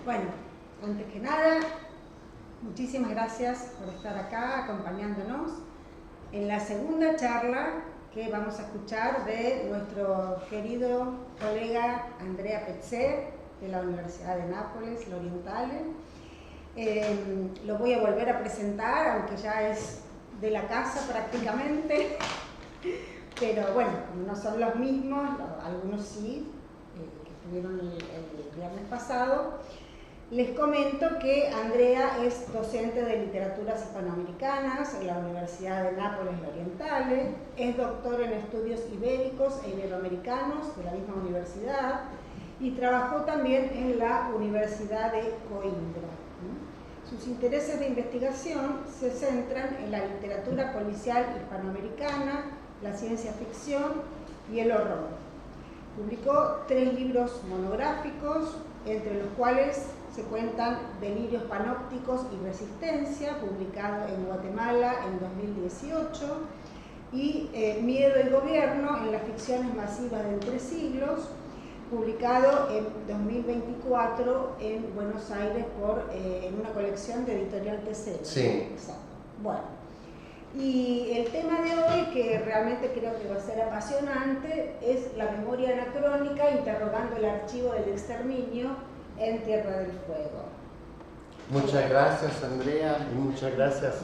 Bueno, antes que nada, muchísimas gracias por estar acá acompañándonos en la segunda charla que vamos a escuchar de nuestro querido colega Andrea Pezzer de la Universidad de Nápoles, L'Orientale. Lo voy a volver a presentar, aunque ya es de la casa prácticamente, pero bueno, como no son los mismos, algunos sí, que estuvieron el viernes pasado. Les comento que Andrea es docente de literaturas hispanoamericanas en la Universidad de Nápoles, L'Orientale, es doctor en estudios ibéricos e iberoamericanos de la misma universidad y trabajó también en la Universidad de Coimbra. Sus intereses de investigación se centran en la literatura policial hispanoamericana, la ciencia ficción y el horror. Publicó 3 libros monográficos, entre los cuales se cuentan Delirios panópticos y Resistencia, publicado en Guatemala en 2018, y Miedo y Gobierno en las ficciones masivas de entre siglos, publicado en 2024 en Buenos Aires en una colección de Editorial TC. Sí. Exacto. Bueno, y el tema de hoy, que realmente creo que va a ser apasionante, es la memoria anacrónica interrogando el archivo del exterminio en Tierra del Fuego. Muchas gracias, Andrea, y muchas gracias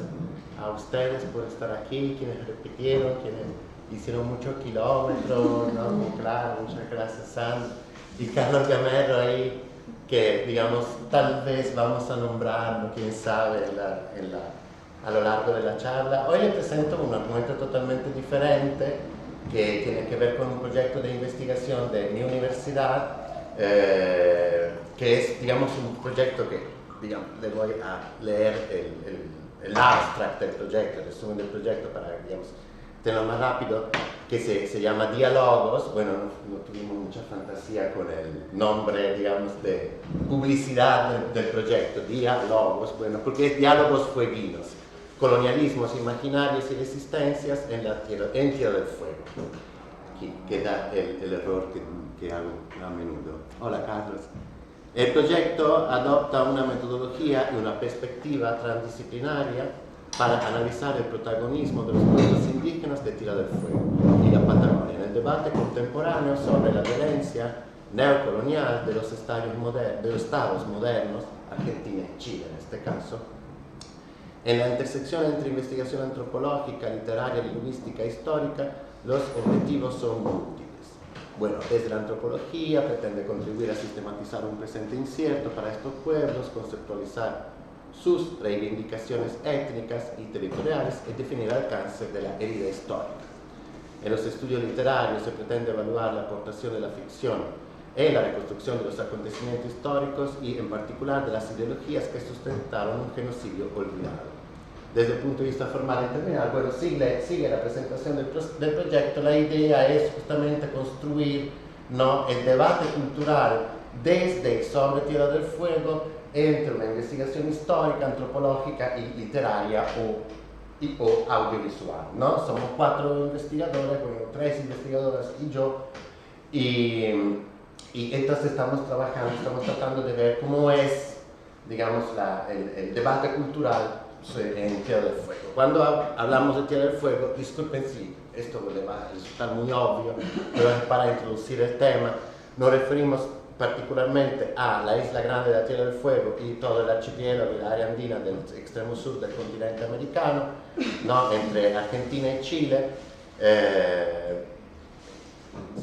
a ustedes por estar aquí, quienes repitieron, quienes hicieron muchos kilómetros, ¿no? Muy claro, muchas gracias, Sam y Carlos Gamero ahí, que digamos tal vez vamos a nombrarlo, quién sabe, a lo largo de la charla. Hoy les presento un argumento totalmente diferente que tiene que ver con un proyecto de investigación de mi universidad, que es, digamos, un proyecto que, digamos, le voy a leer el abstract del proyecto, el resumen del proyecto para, digamos, tenerlo más rápido, que se llama Diálogos. Bueno, no tuvimos mucha fantasía con el nombre, digamos, de publicidad del proyecto, Diálogos, bueno, porque es Diálogos Fueguinos, colonialismos imaginarios y resistencias en Tierra del Fuego. Aquí queda el error que hago a menudo. Hola, Carlos. El proyecto adopta una metodología y una perspectiva transdisciplinaria para analizar el protagonismo de los pueblos indígenas de Tierra del Fuego y la Patagonia en el debate contemporáneo sobre la violencia neocolonial de los estados modernos, Argentina y Chile en este caso. En la intersección entre investigación antropológica, literaria, lingüística e histórica, los objetivos son múltiples. Bueno, desde la antropología pretende contribuir a sistematizar un presente incierto para estos pueblos, conceptualizar sus reivindicaciones étnicas y territoriales y definir el alcance de la herida histórica. En los estudios literarios se pretende evaluar la aportación de la ficción en la reconstrucción de los acontecimientos históricos y en particular de las ideologías que sustentaron un genocidio olvidado. Desde el punto de vista formal y terminal, bueno, sigue la presentación del proyecto. La idea es justamente construir, ¿no?, el debate cultural desde y sobre Tierra del Fuego entre una investigación histórica, antropológica y literaria o audiovisual, ¿no? Somos 4 investigadores, bueno, 3 investigadoras y yo, y entonces estamos tratando de ver cómo es, digamos, el debate cultural en Tierra del Fuego. Cuando hablamos de Tierra del Fuego, disculpen si esto le va a resultar muy obvio, pero es para introducir el tema, nos referimos particularmente a la Isla Grande de la Tierra del Fuego y todo el archipiélago y la área andina del extremo sur del continente americano, ¿no?, entre Argentina y Chile.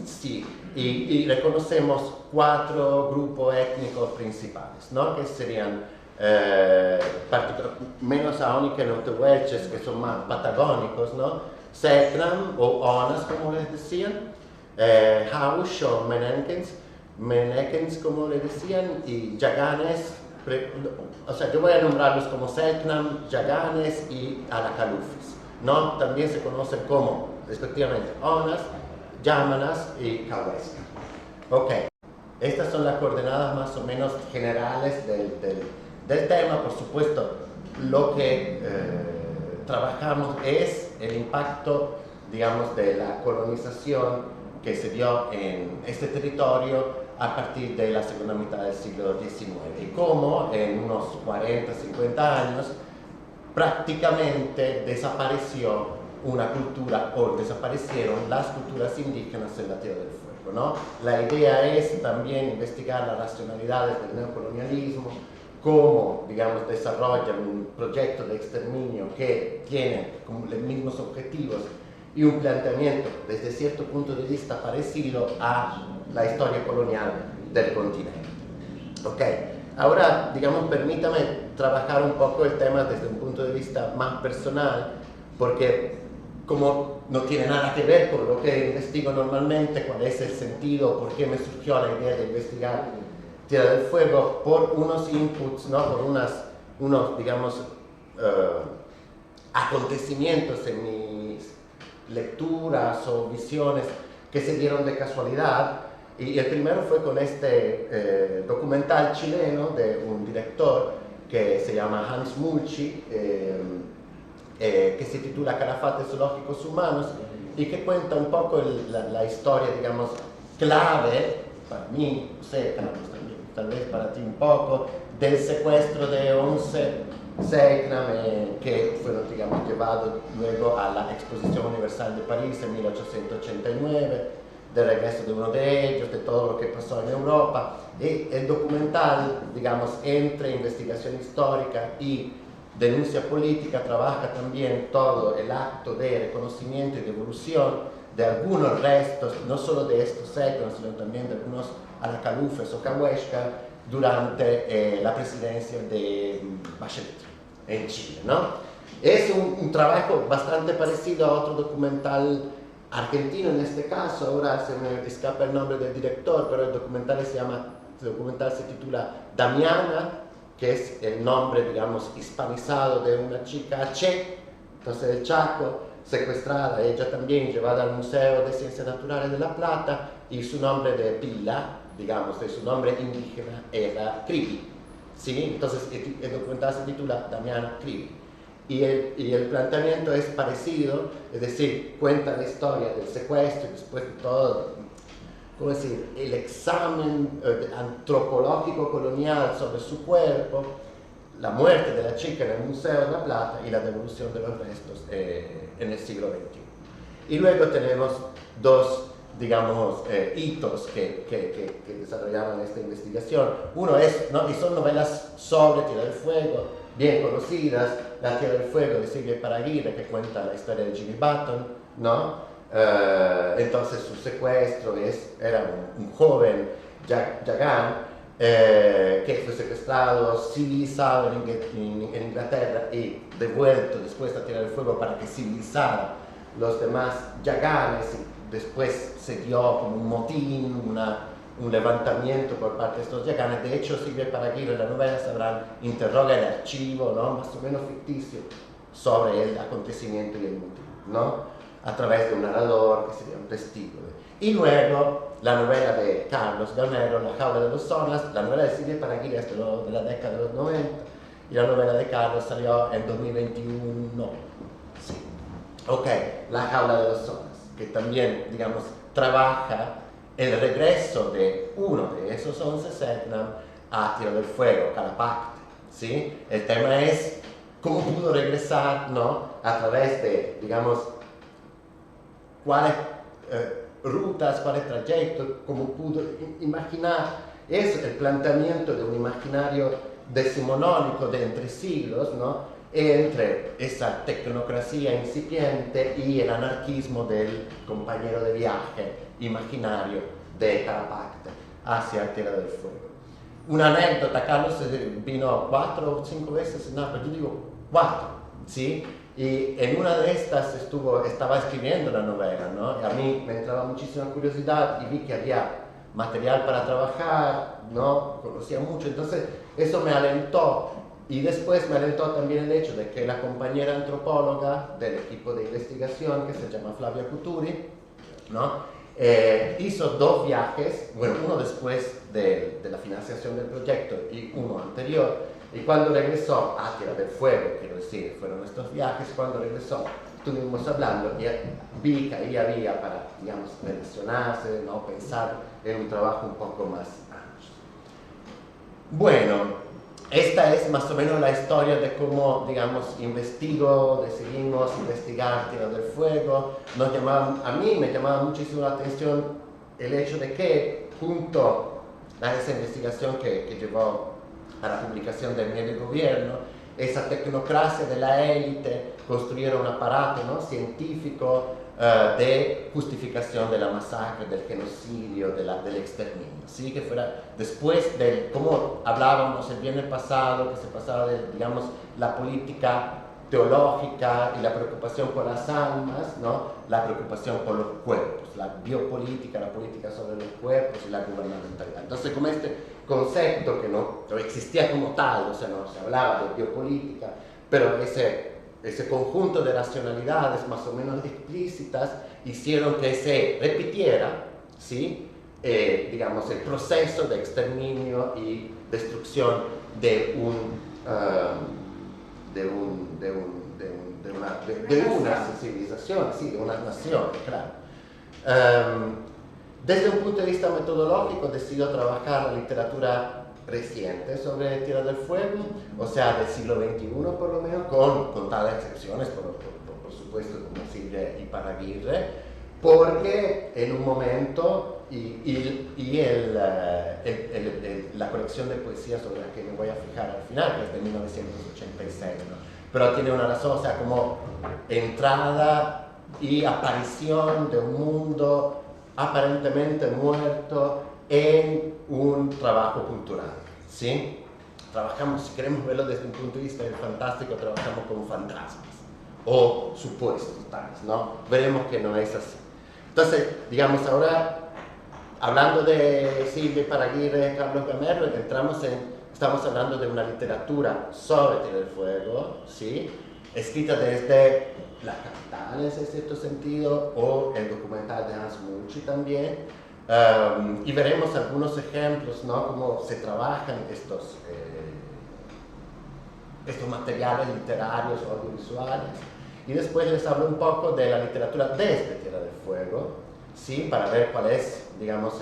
Sí, y reconocemos 4 grupos étnicos principales, ¿no?, que serían menos aún que los tehuelches, que son más patagónicos, ¿no?, Selknam o Onas, como les decían, Haush o Menekens, como le decían, y Yaganes. O sea, yo voy a nombrarlos como Selknam, Yaganes y Alacalufes, ¿no? También se conocen como, respectivamente, Onas, Yámanas y Cahuesca. Ok, estas son las coordenadas más o menos generales del tema. Por supuesto, lo que trabajamos es el impacto, digamos, de la colonización que se dio en este territorio a partir de la segunda mitad del siglo XIX y cómo en unos 40, 50 años prácticamente desapareció una cultura o desaparecieron las culturas indígenas en la Tierra del Fuego, ¿no? La idea es también investigar las racionalidades del neocolonialismo, cómo, digamos, desarrollan un proyecto de exterminio que tiene como los mismos objetivos y un planteamiento desde cierto punto de vista parecido a la historia colonial del continente. Ok, ahora, digamos, permítame trabajar un poco el tema desde un punto de vista más personal, porque como no tiene nada que ver con lo que investigo normalmente, cuál es el sentido, por qué me surgió la idea de investigar Tierra del Fuego, por unos inputs, ¿no? Por unos, digamos, acontecimientos en mis lecturas o visiones que se dieron de casualidad. Y el primero fue con este documental chileno de un director que se llama Hans Mulchi, que se titula Calafates zoológicos humanos y que cuenta un poco la historia, digamos, clave, para mí, no sé, Carlos, también, tal vez para ti un poco, del secuestro de 11 Selknam que fueron, digamos, llevados luego a la Exposición Universal de París en 1889, del regreso de uno de ellos, de todo lo que pasó en Europa. Y el documental, digamos, entre investigación histórica y denuncia política, trabaja también todo el acto de reconocimiento y devolución de algunos restos, no solo de estos Selknam, sino también de algunos Aracalufes o Cahuéscar durante la presidencia de Bachelet en Chile, ¿no? Es un trabajo bastante parecido a otro documental argentino en este caso, ahora se me escapa el nombre del director, pero el documental se titula Damiana, que es el nombre, digamos, hispanizado de una chica Che, entonces el Chaco, secuestrada, ella también llevada al Museo de Ciencias Naturales de La Plata, y su nombre de pila, digamos, de su nombre indígena era Cribi, ¿sí? Entonces el documental se titula Damiana Cribi. Y el planteamiento es parecido, es decir, cuenta la historia del secuestro y después de todo, ¿cómo decir?, el examen antropológico colonial sobre su cuerpo, la muerte de la chica en el Museo de La Plata y la devolución de los restos en el siglo XXI. Y luego tenemos dos, digamos, hitos que desarrollaron esta investigación. Uno es, ¿no?, y son novelas sobre Tierra del Fuego, bien conocidas, La Tierra del Fuego de Silvia Paraguirre, que cuenta la historia de Jimmy Button, ¿no? Entonces su secuestro era un joven Yagán que fue secuestrado, civilizado en Inglaterra y devuelto después a Tierra del Fuego para que civilizara los demás Yaganes, y después se dio como un motín, un levantamiento por parte de estos Yaganes. De hecho, Silvia Paraguirre en la novela sabrán, interroga el archivo, ¿no?, más o menos ficticio, sobre el acontecimiento y el motín, ¿no?, a través de un narrador que sería un testigo. Y luego la novela de Carlos Gamero, La jaula de los zonas. La novela de Silvia Paraguirre es de la década de los 90 y la novela de Carlos salió en 2021. Sí. Ok, La jaula de los zonas, que también, digamos, trabaja el regreso de uno de esos 11 Selknam a Tierra del Fuego, Calapacte, ¿sí? El tema es cómo pudo regresar, ¿no?, a través de, digamos, cuáles rutas, cuáles trayectos, cómo pudo imaginar. Es el planteamiento de un imaginario decimonónico de entre siglos, ¿no?, entre esa tecnocracia incipiente y el anarquismo del compañero de viaje imaginario de Calapacte hacia Tierra del Fuego. Una anécdota: Carlos vino 4 o 5 veces, no, pero yo digo 4, ¿sí? Y en una de estas estaba escribiendo la novela, ¿no? Y a mí me entraba muchísima curiosidad y vi que había material para trabajar, ¿no? Conocía mucho, entonces eso me alentó. Y después me alentó también el hecho de que la compañera antropóloga del equipo de investigación, que se llama Flavia Cuturi, ¿no?, hizo 2 viajes, bueno, uno después de la financiación del proyecto y uno anterior. Y cuando regresó a Tierra del Fuego, quiero decir, fueron estos viajes, cuando regresó estuvimos hablando y vi que ahí había para, digamos, relacionarse, ¿no? Pensar en un trabajo un poco más ancho. Bueno, esta es más o menos la historia de cómo, digamos, decidimos investigar Tierra del Fuego. A mí me llamaba muchísimo la atención el hecho de que, junto a esa investigación que llevó a la publicación del medio de gobierno, esa tecnocracia de la élite construyeron un aparato, ¿no?, científico de justificación de la masacre, del genocidio, del exterminio, ¿sí? Que fuera después de, como hablábamos el viernes pasado, que se pasaba de, digamos, la política teológica y la preocupación por las almas, ¿no?, la preocupación por los cuerpos, la biopolítica, la política sobre los cuerpos y la gubernamentalidad. Entonces, como este concepto que no existía como tal, o sea, no se hablaba de biopolítica, pero ese conjunto de racionalidades más o menos explícitas hicieron que se repitiera, ¿sí?, digamos, el proceso de exterminio y destrucción de una civilización, sí, de una nación, claro. Desde un punto de vista metodológico, decido trabajar la literatura reciente sobre Tierra del Fuego, o sea, del siglo XXI por lo menos, con contadas excepciones, por supuesto, como Silvia Iparraguirre, porque en un momento, la colección de poesía sobre la que me voy a fijar al final, que es de 1986, ¿no?, pero tiene una razón, o sea, como entrada y aparición de un mundo aparentemente muerto en un trabajo cultural, ¿sí? Trabajamos, si queremos verlo desde un punto de vista del fantástico, trabajamos con fantasmas o supuestos tales, ¿no? Veremos que no es así. Entonces, digamos, ahora, hablando de Silvia Iparraguirre, Carlos Gamero, estamos hablando de una literatura sobre Tierra del Fuego, ¿sí?, escrita desde las capitales en cierto sentido, o el documental de Hans Mulci también, y veremos algunos ejemplos, ¿no?, cómo se trabajan estos materiales literarios o audiovisuales, y después les hablo un poco de la literatura desde Tierra del Fuego, ¿sí?, para ver cuál es, digamos,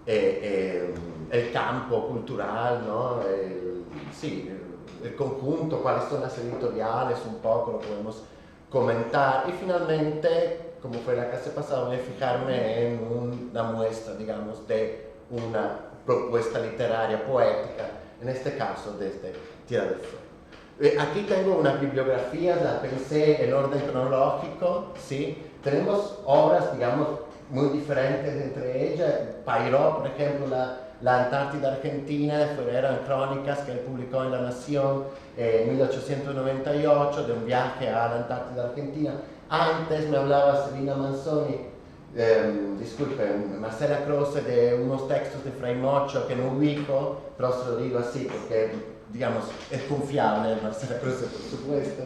el campo cultural, ¿no?, el conjunto, cuáles son las editoriales, un poco lo podemos comentar, y finalmente, como fue la clase pasada, voy a fijarme en una muestra, digamos, de una propuesta literaria poética, en este caso desde Tierra del Fuego. Aquí tengo una bibliografía, la pensé en orden cronológico, ¿sí? Tenemos obras, digamos, muy diferentes entre ellas. Pairó, por ejemplo, la Antártida Argentina, eran crónicas que él publicó en La Nación en 1898, de un viaje a la Antártida Argentina. Antes me hablaba Sabina Manzoni, Marcela Croce, de unos textos de Fray Mocho que no ubico, pero se lo digo así porque, digamos, es confiable, Marcela Croce, por supuesto.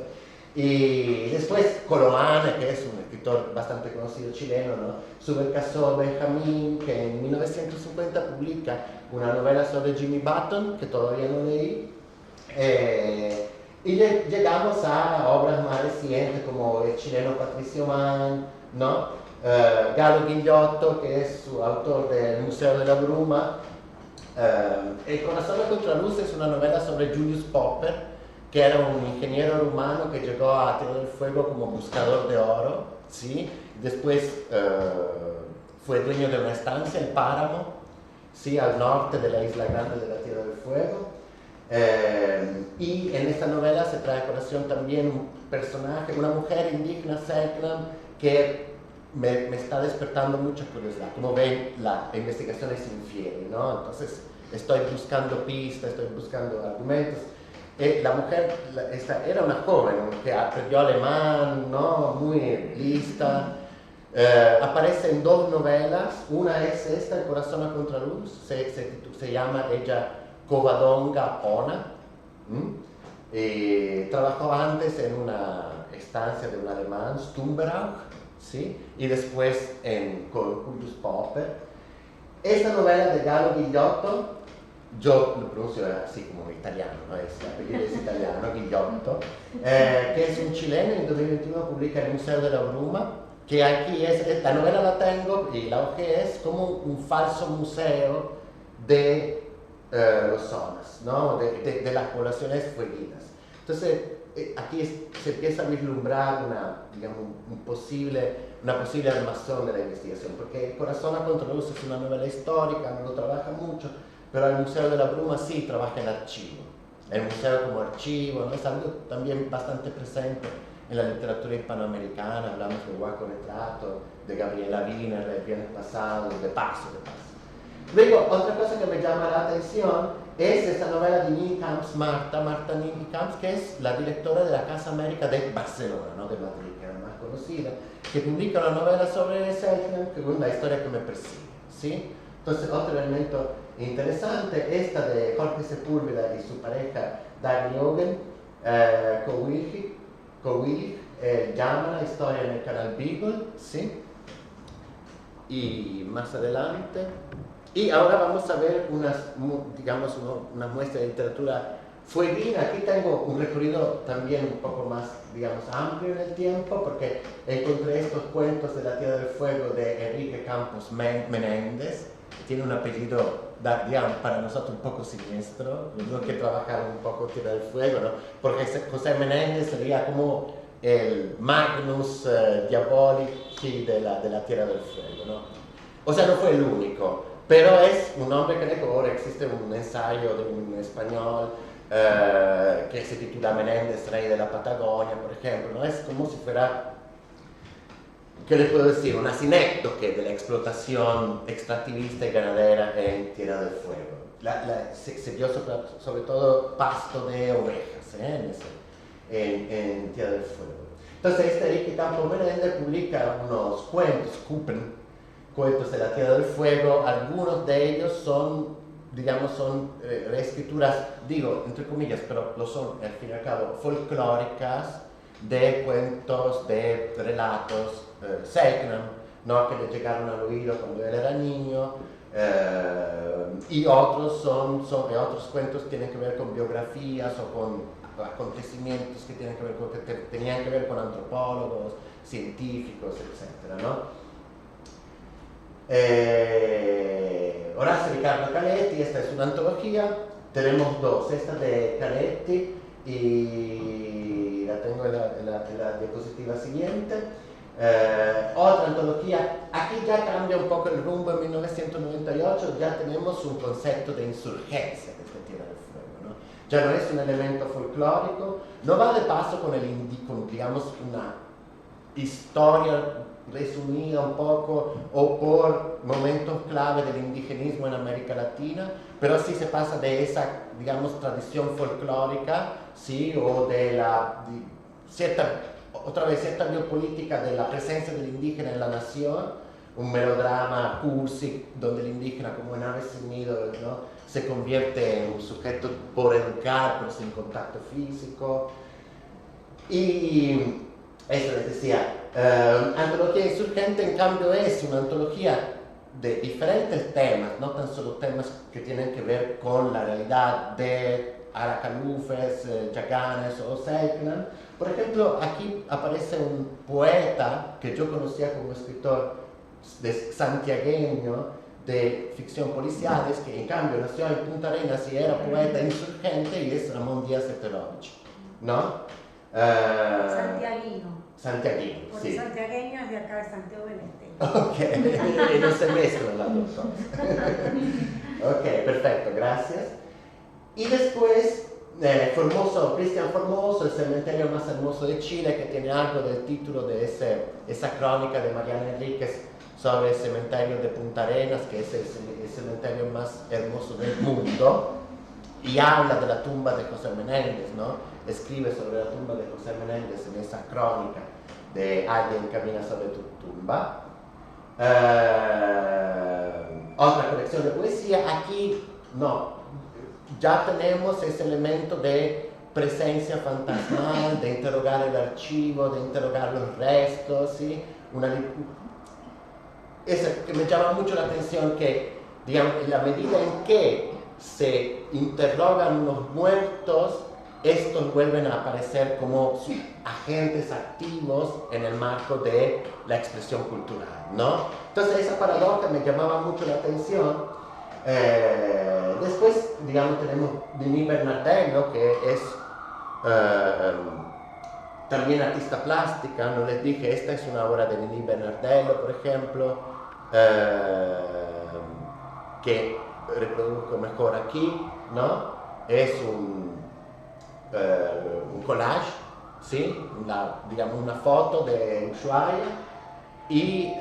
Y después Coloane, que es un escritor bastante conocido chileno, ¿no?, Subercaseaux Benjamín, que en 1950 publica una novela sobre Jimmy Button, que todavía no leí, y llegamos a obras más recientes como el chileno Patricio Mann, ¿no?, Galo Ghigliotto, que es su autor del Museo de la Bruma. El Corazón de Contraluz es una novela sobre Julius Popper, que era un ingeniero rumano que llegó a Tierra del Fuego como buscador de oro, ¿sí? Después fue dueño de una estancia, el Páramo, ¿sí?, al norte de la isla grande de la Tierra del Fuego. Y en esta novela se trae a colación también un personaje, una mujer indígena, Selknam, que me está despertando mucha curiosidad. Como ven, la investigación es infiel, ¿no? Entonces estoy buscando pistas, estoy buscando argumentos. La mujer esta era una joven que aprendió alemán, ¿no?, muy lista. Aparece en dos novelas, una es esta, El Corazón a Contraluz, se llama ella Covadonga Ona. Trabajó antes en una estancia de un alemán, Stumberau, ¿sí?, y después con Julius Popper. Esta novela de Galo Ghigliotto yo lo pronuncio así como italiano, ¿no? El apellido es italiano, Guillotto, que es un chileno, en 2021 publica El Museo de la Bruma, que aquí la novela la tengo y la hoja es como un falso museo de los zonas, ¿no? de las poblaciones fueguinas. Entonces, aquí se empieza a vislumbrar digamos, una posible armación de la investigación, porque Corazón a Contraluz es una novela histórica, no lo trabaja mucho, pero el Museo de la Bruma sí trabaja el archivo. El museo como archivo, ¿no? Es algo también bastante presente en la literatura hispanoamericana. Hablamos de Huaco Retrato, de Gabriela Wiener el viernes pasado, de Paso. Luego, otra cosa que me llama la atención es esa novela de Nini Camps, Marta Nini Camps, que es la directora de la Casa América de Barcelona, no de Madrid, que es la más conocida, que publica una novela sobre Selknam, que es una historia que me persigue, ¿sí? Entonces, otro elemento interesante, esta de Jorge Sepúlveda y su pareja Dagny Ogen, Cowillig, llama la historia en el canal Beagle, ¿sí? Y más adelante, y ahora vamos a ver una muestra de literatura fueguina. Aquí tengo un recorrido también un poco más, digamos, amplio en el tiempo, porque encontré estos cuentos de la Tierra del Fuego de Enrique Campos Menéndez, que tiene un apellido, digamos, para nosotros un poco siniestro, tengo que trabajar un poco Tierra del Fuego, ¿no? Porque José Menéndez sería como el Magnus Diabolici de la Tierra del Fuego, ¿no? O sea, no fue el único, pero es un hombre que ahora existe un ensayo de un español que se titula Menéndez, Rey de la Patagonia, por ejemplo, ¿no? Es como si fuera, ¿qué le puedo decir? Una sinécdoque de la explotación extractivista y ganadera en Tierra del Fuego. Se dio sobre todo pasto de ovejas en Tierra del Fuego. Entonces, Enrique Campos Menéndez publica unos cuentos, cuentos de la Tierra del Fuego. Algunos de ellos son, digamos, reescrituras, digo, entre comillas, pero lo son, al fin y al cabo, folclóricas de cuentos, de relatos Selknam, ¿no? Que le llegaron al oído cuando él era niño, y otros cuentos tienen que ver con biografías o con acontecimientos que tenían que ver con antropólogos, científicos, etc., ¿no? Horacio Ricardo Canetti, esta es una antología, tenemos dos, esta de Canetti y la tengo en la diapositiva siguiente. Otra antología, aquí ya cambia un poco el rumbo. En 1998 ya tenemos un concepto de insurgencia de esta Tierra del Fuego, ¿no? Ya no es un elemento folclórico, no va de paso con digamos, una historia resumida un poco o por momentos clave del indigenismo en América Latina, pero sí se pasa de esa, digamos, tradición folclórica, ¿sí? O de cierta biopolítica de la presencia del indígena en la nación, un melodrama cursi donde el indígena como en ave sin nido, ¿no? Se convierte en un sujeto por educar pero sin contacto físico. Y eso les decía, Antología Insurgente en cambio es una antología de diferentes temas, no tan solo temas que tienen que ver con la realidad de Aracalufes, Yaganes o Selknam. Por ejemplo, aquí aparece un poeta que yo conocía como escritor santiagueño de ficción policiales, que en cambio nació en Punta Arenas y era poeta insurgente, y es Ramón Díaz Eterovich, ¿no? Santiaguino, porque sí. Santiagueño es de acá de Santiago del Estero. Ok, y no se mezclan las dos cosas. Ok, perfecto, gracias. Y después, Cristian Formoso, el cementerio más hermoso de Chile, que tiene algo del título de esa crónica de Mariana Enríquez sobre el cementerio de Punta Arenas, que es el cementerio más hermoso del mundo, y habla de la tumba de José Menéndez, ¿no? Escribe sobre la tumba de José Menéndez en esa crónica de Alguien camina sobre tu tumba. Otra colección de poesía, aquí no, ya tenemos ese elemento de presencia fantasmal, de interrogar el archivo, de interrogar los restos, ¿sí? Que me llama mucho la atención que, digamos, en la medida en que se interrogan los muertos, estos vuelven a aparecer como agentes activos en el marco de la expresión cultural, ¿no? Entonces esa paradoja me llamaba mucho la atención. Después, digamos, tenemos Denis Bernardello, que es también artista plástica. No les dije, esta es una obra de Denis Bernardello, por ejemplo, que reproduzco mejor aquí, ¿no? Es un collage, ¿sí? Digamos una foto de Ushuaia y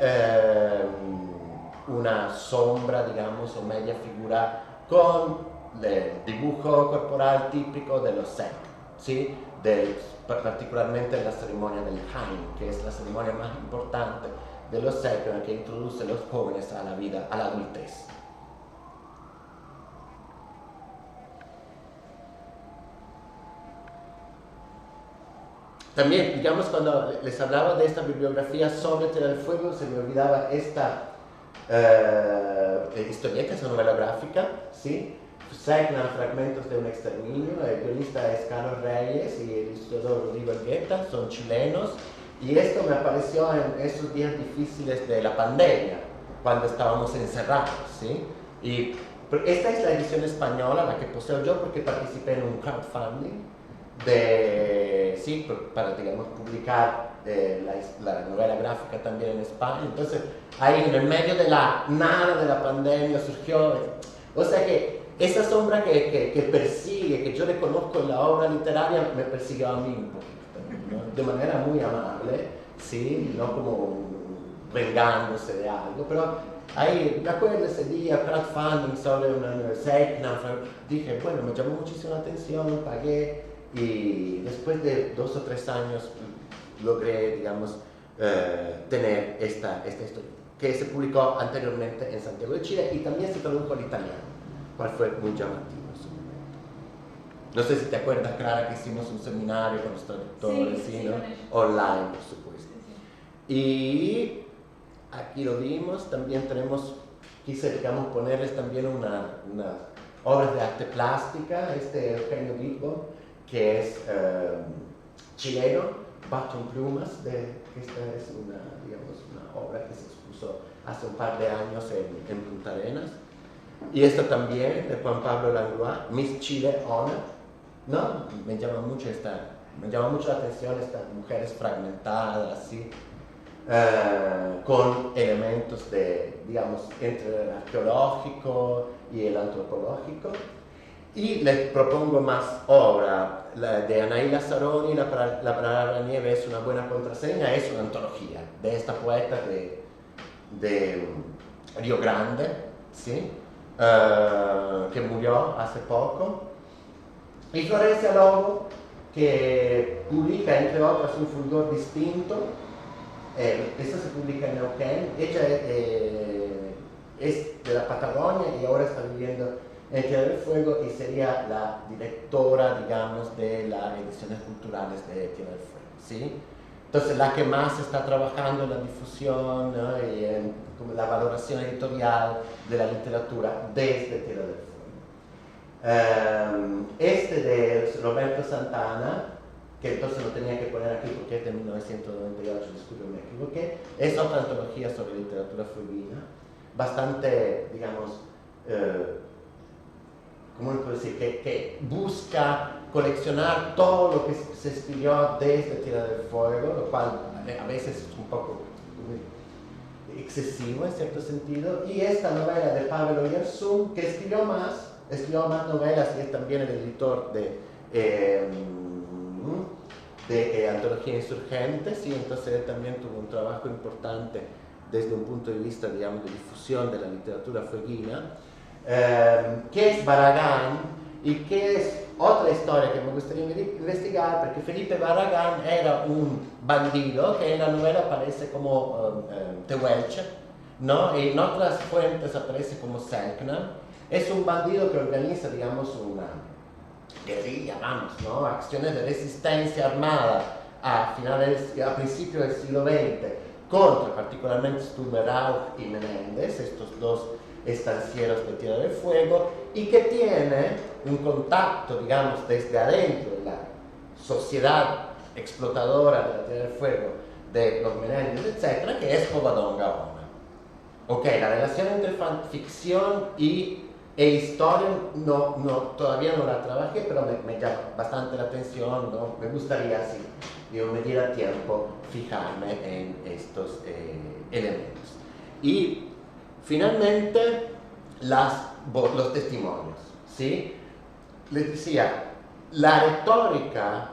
una sombra, digamos, o media figura con el dibujo corporal típico de los Sek, ¿sí? Particularmente en la ceremonia del Hain, que es la ceremonia más importante de los Sek, en la que introduce a los jóvenes a la vida, a la adultez. También, digamos, cuando les hablaba de esta bibliografía sobre Tierra del Fuego, se me olvidaba esta historieta, esa novela gráfica, ¿sí? Segnan fragmentos de un exterminio. El guionista es Carlos Reyes y el ilustrador Rodrigo Elgueta, son chilenos, y esto me apareció en esos días difíciles de la pandemia, cuando estábamos encerrados, ¿sí? Y esta es la edición española, la que poseo yo, porque participé en un crowdfunding para, digamos, publicar la novela gráfica también en España. Entonces, ahí en el medio de la nada de la pandemia surgió, o sea que esa sombra que persigue, que yo reconozco en la obra literaria, me persiguió a mí un poquito también, ¿no? De manera muy amable, ¿sí? No como vengándose de algo, pero ahí, me acuerdo ese día, crowdfunding sobre una universidad, dije, bueno, me llamó muchísimo la atención, pagué, y después de 2 o 3 años logré, digamos, tener esta historia, que se publicó anteriormente en Santiago de Chile y también se tradujo al italiano, cual fue muy llamativo en su momento. No sé si te acuerdas, Clara, que hicimos un seminario con los traductores, ¿sí, ¿no? Online, por supuesto. Sí. Y aquí lo vimos, también tenemos, quise, digamos, ponerles también unas obras de arte plástica, Eugenio Guitbo, que es chileno, Baton Plumas, esta es una obra que se expuso hace un par de años en Punta Arenas. Y esto también de Juan Pablo Langlois, Miss Chile Honor, ¿no? Me llama mucho la atención estas mujeres fragmentadas, ¿sí? Con elementos de, digamos, entre el arqueológico y el antropológico. Y les propongo más obra, la de Anaí Lazzaroni, La Parada de la Nieve es una buena contraseña, es una antología de esta poeta de Río Grande, ¿sí? Que murió hace poco. Y Florencia Lobo, que publica, entre otras, Un Fulgor Distinto. Esta se publica en Neuquén. Ella es de la Patagonia y ahora está viviendo en Tierra del Fuego y sería la directora, digamos, de las ediciones culturales de Tierra del Fuego, ¿sí? Entonces, la que más está trabajando en la difusión, ¿no? Y en como la valoración editorial de la literatura desde Tierra del Fuego. De Roberto Santana, que entonces lo tenía que poner aquí porque es de 1998, disculpe, me equivoqué, es otra antología sobre literatura fueguina, bastante, digamos, ¿cómo puedo decir? Que busca coleccionar todo lo que se escribió desde Tierra del Fuego, lo cual a veces es un poco excesivo en cierto sentido. Y esta novela de Pavel Oyarzún, que escribió más novelas y es también el editor de Antología Insurgentes, y entonces él también tuvo un trabajo importante desde un punto de vista, digamos, de difusión de la literatura fueguina. Que es Barragán y que es otra historia que me gustaría investigar, porque Felipe Barragán era un bandido que en la novela aparece como Tehuelche, ¿no? Y en otras fuentes aparece como Selknam. Es un bandido que organiza, digamos, una guerrilla, vamos, ¿no? Acciones de resistencia armada a principios del siglo XX contra particularmente Sturm Rauch y Menéndez, estos dos estancieros de Tierra del Fuego y que tiene un contacto, digamos, desde adentro de la sociedad explotadora de la Tierra del Fuego, de los merengues, etcétera, que es Covadonga Ona. Ok, la relación entre ficción e historia todavía no la trabajé, pero me llama bastante la atención, ¿no? Me gustaría, si me diera tiempo, fijarme en estos elementos. Y finalmente, los testimonios, ¿sí? Les decía, la retórica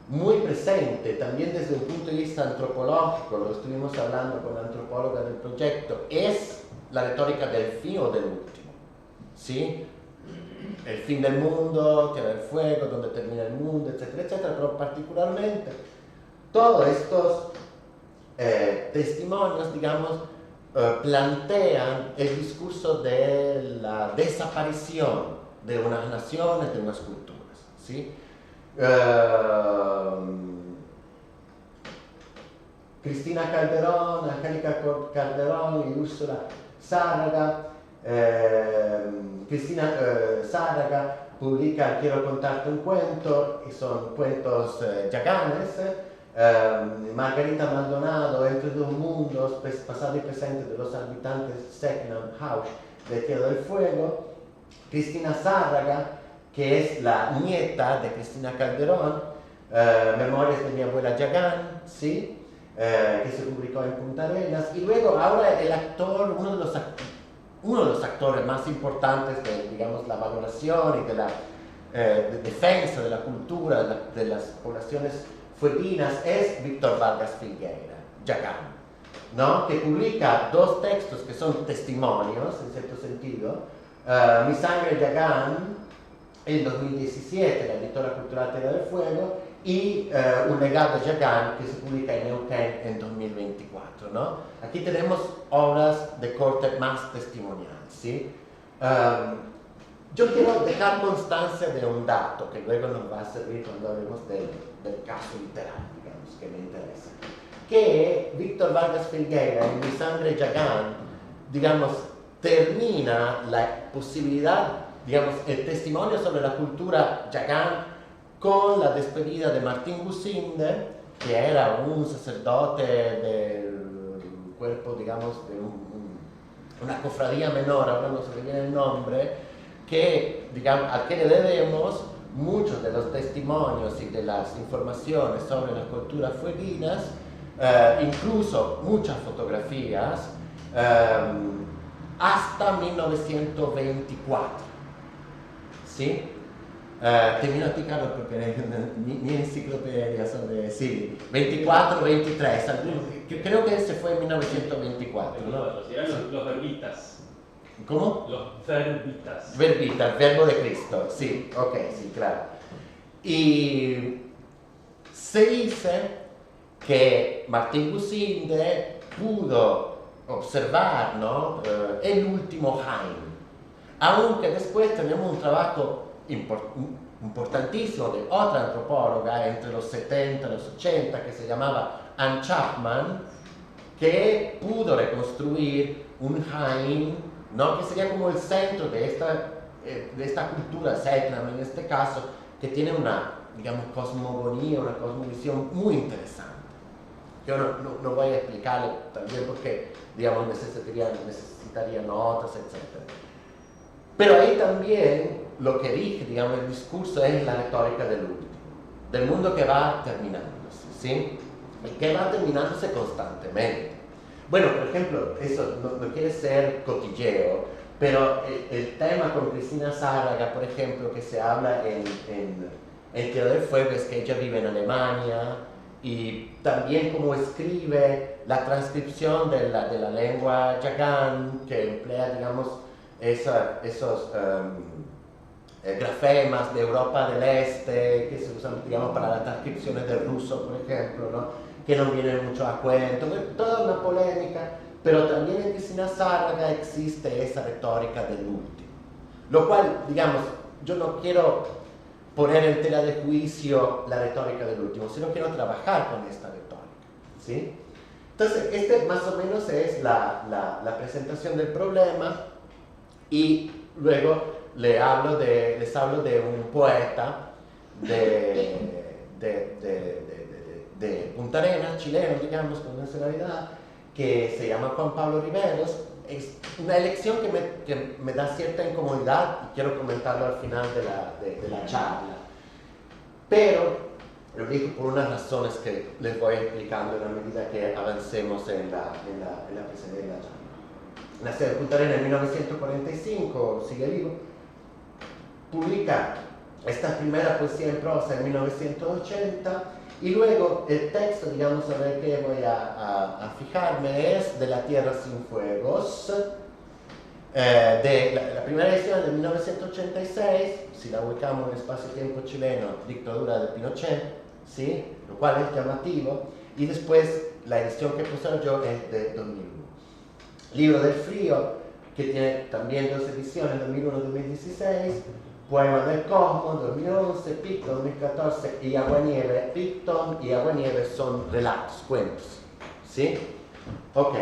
muy presente, también desde un punto de vista antropológico, lo estuvimos hablando con la antropóloga del proyecto, es la retórica del fin o del último, ¿sí? El fin del mundo, Tierra del Fuego, donde termina el mundo, etcétera, etcétera, pero particularmente todos estos testimonios, digamos, plantean el discurso de la desaparición de unas naciones, de unas culturas, ¿sí? Cristina Calderón, Angélica Calderón y Úrsula Sárraga. Cristina Sárraga publica Quiero contarte un cuento, y son cuentos yaganes. Margarita Maldonado, Entre dos mundos, pasado y presente de los habitantes Secnam House de Tierra del Fuego. Cristina Sárraga, que es la nieta de Cristina Calderón, Memorias de mi abuela Yagán, ¿sí? Que se publicó en Punta Arenas. Y luego ahora el actor, uno de los actores más importantes de, digamos, la valoración y de la de defensa de la cultura de las poblaciones fueguinas es Víctor Vargas Filgueira, Yagán, ¿no? Que publica dos textos que son testimonios, en cierto sentido, Mi sangre Yagán, en 2017, la editora cultural Tierra del Fuego, y Un legado Yagán, que se publica en Neuquén en 2024, ¿no? Aquí tenemos obras de corte más testimonial, ¿sí? Yo quiero dejar constancia de un dato que luego nos va a servir cuando hablemos del caso literario, digamos, que me interesa. Que Víctor Vargas Filgueira en Mi sangre Yagán, digamos, termina la posibilidad, digamos, el testimonio sobre la cultura yagán con la despedida de Martín Gusinde, que era un sacerdote del cuerpo, digamos, de una cofradía menor, ahora no se me viene el nombre, que, digamos, al que le debemos muchos de los testimonios y de las informaciones sobre las culturas fueguinas, incluso muchas fotografías, hasta 1924, ¿sí? Termino a ti, Carlos, porque mi enciclopedia sobre, sí, 24, 23, creo que ese fue en 1924, ¿no? Eran los verbitas. ¿Cómo? Los verbitas. Verbitas, verbo de Cristo, sí, ok, sí, claro. Y se dice que Martín Gusinde pudo observar, ¿no? El último Jaime, aunque después tenemos un trabajo importantísimo de otra antropóloga entre los 70 y los 80 que se llamaba Anne Chapman, que pudo reconstruir un Jaime, ¿no? Que sería como el centro de esta cultura Secnam en este caso, que tiene una, digamos, cosmogonía, una cosmovisión muy interesante. Yo no voy a explicarle también porque, digamos, necesitaría notas, etc. Pero ahí también lo que dije, digamos, el discurso es la retórica del último, del mundo que va terminándose, ¿sí? Y que va terminándose constantemente. Bueno, por ejemplo, eso no quiere ser cotilleo, pero el tema con Cristina Sárraga, por ejemplo, que se habla en Tierra del Fuego, es que ella vive en Alemania, y también como escribe la transcripción de la lengua yagán, que emplea, digamos, esos grafemas de Europa del Este, que se usan, digamos, para las transcripciones del ruso, por ejemplo, ¿no? Que no vienen mucho a cuento, toda una polémica, pero también en Cristina Sárraga existe esa retórica del último. Lo cual, digamos, yo no quiero poner en tela de juicio la retórica del último, sino quiero trabajar con esta retórica, ¿sí? Entonces, este más o menos es la presentación del problema. Y luego les hablo de un poeta de Punta Arenas, chileno, digamos, con nacionalidad, que se llama Juan Pablo Riveros. Es una elección que me da cierta incomodidad y quiero comentarlo al final de la charla. Pero lo digo por unas razones que les voy explicando a medida que avancemos en la presentación de la charla. Nació en Punta Arenas en 1945, sigue vivo. Publica esta primera poesía en prosa en 1980 y luego el texto, digamos, a ver qué voy a fijarme, es de La Tierra sin Fuegos, de la primera edición de 1986, si la ubicamos en el espacio-tiempo chileno, dictadura de Pinochet, ¿sí? Lo cual es llamativo, y después la edición que puse yo es de 2001. Libro del Frío, que tiene también dos ediciones, 2001-2016, Poema del Cosmo, 2011, Picton, 2014 y Aguanieve. Picton y Aguanieve son relatos, cuentos, ¿sí? Ok.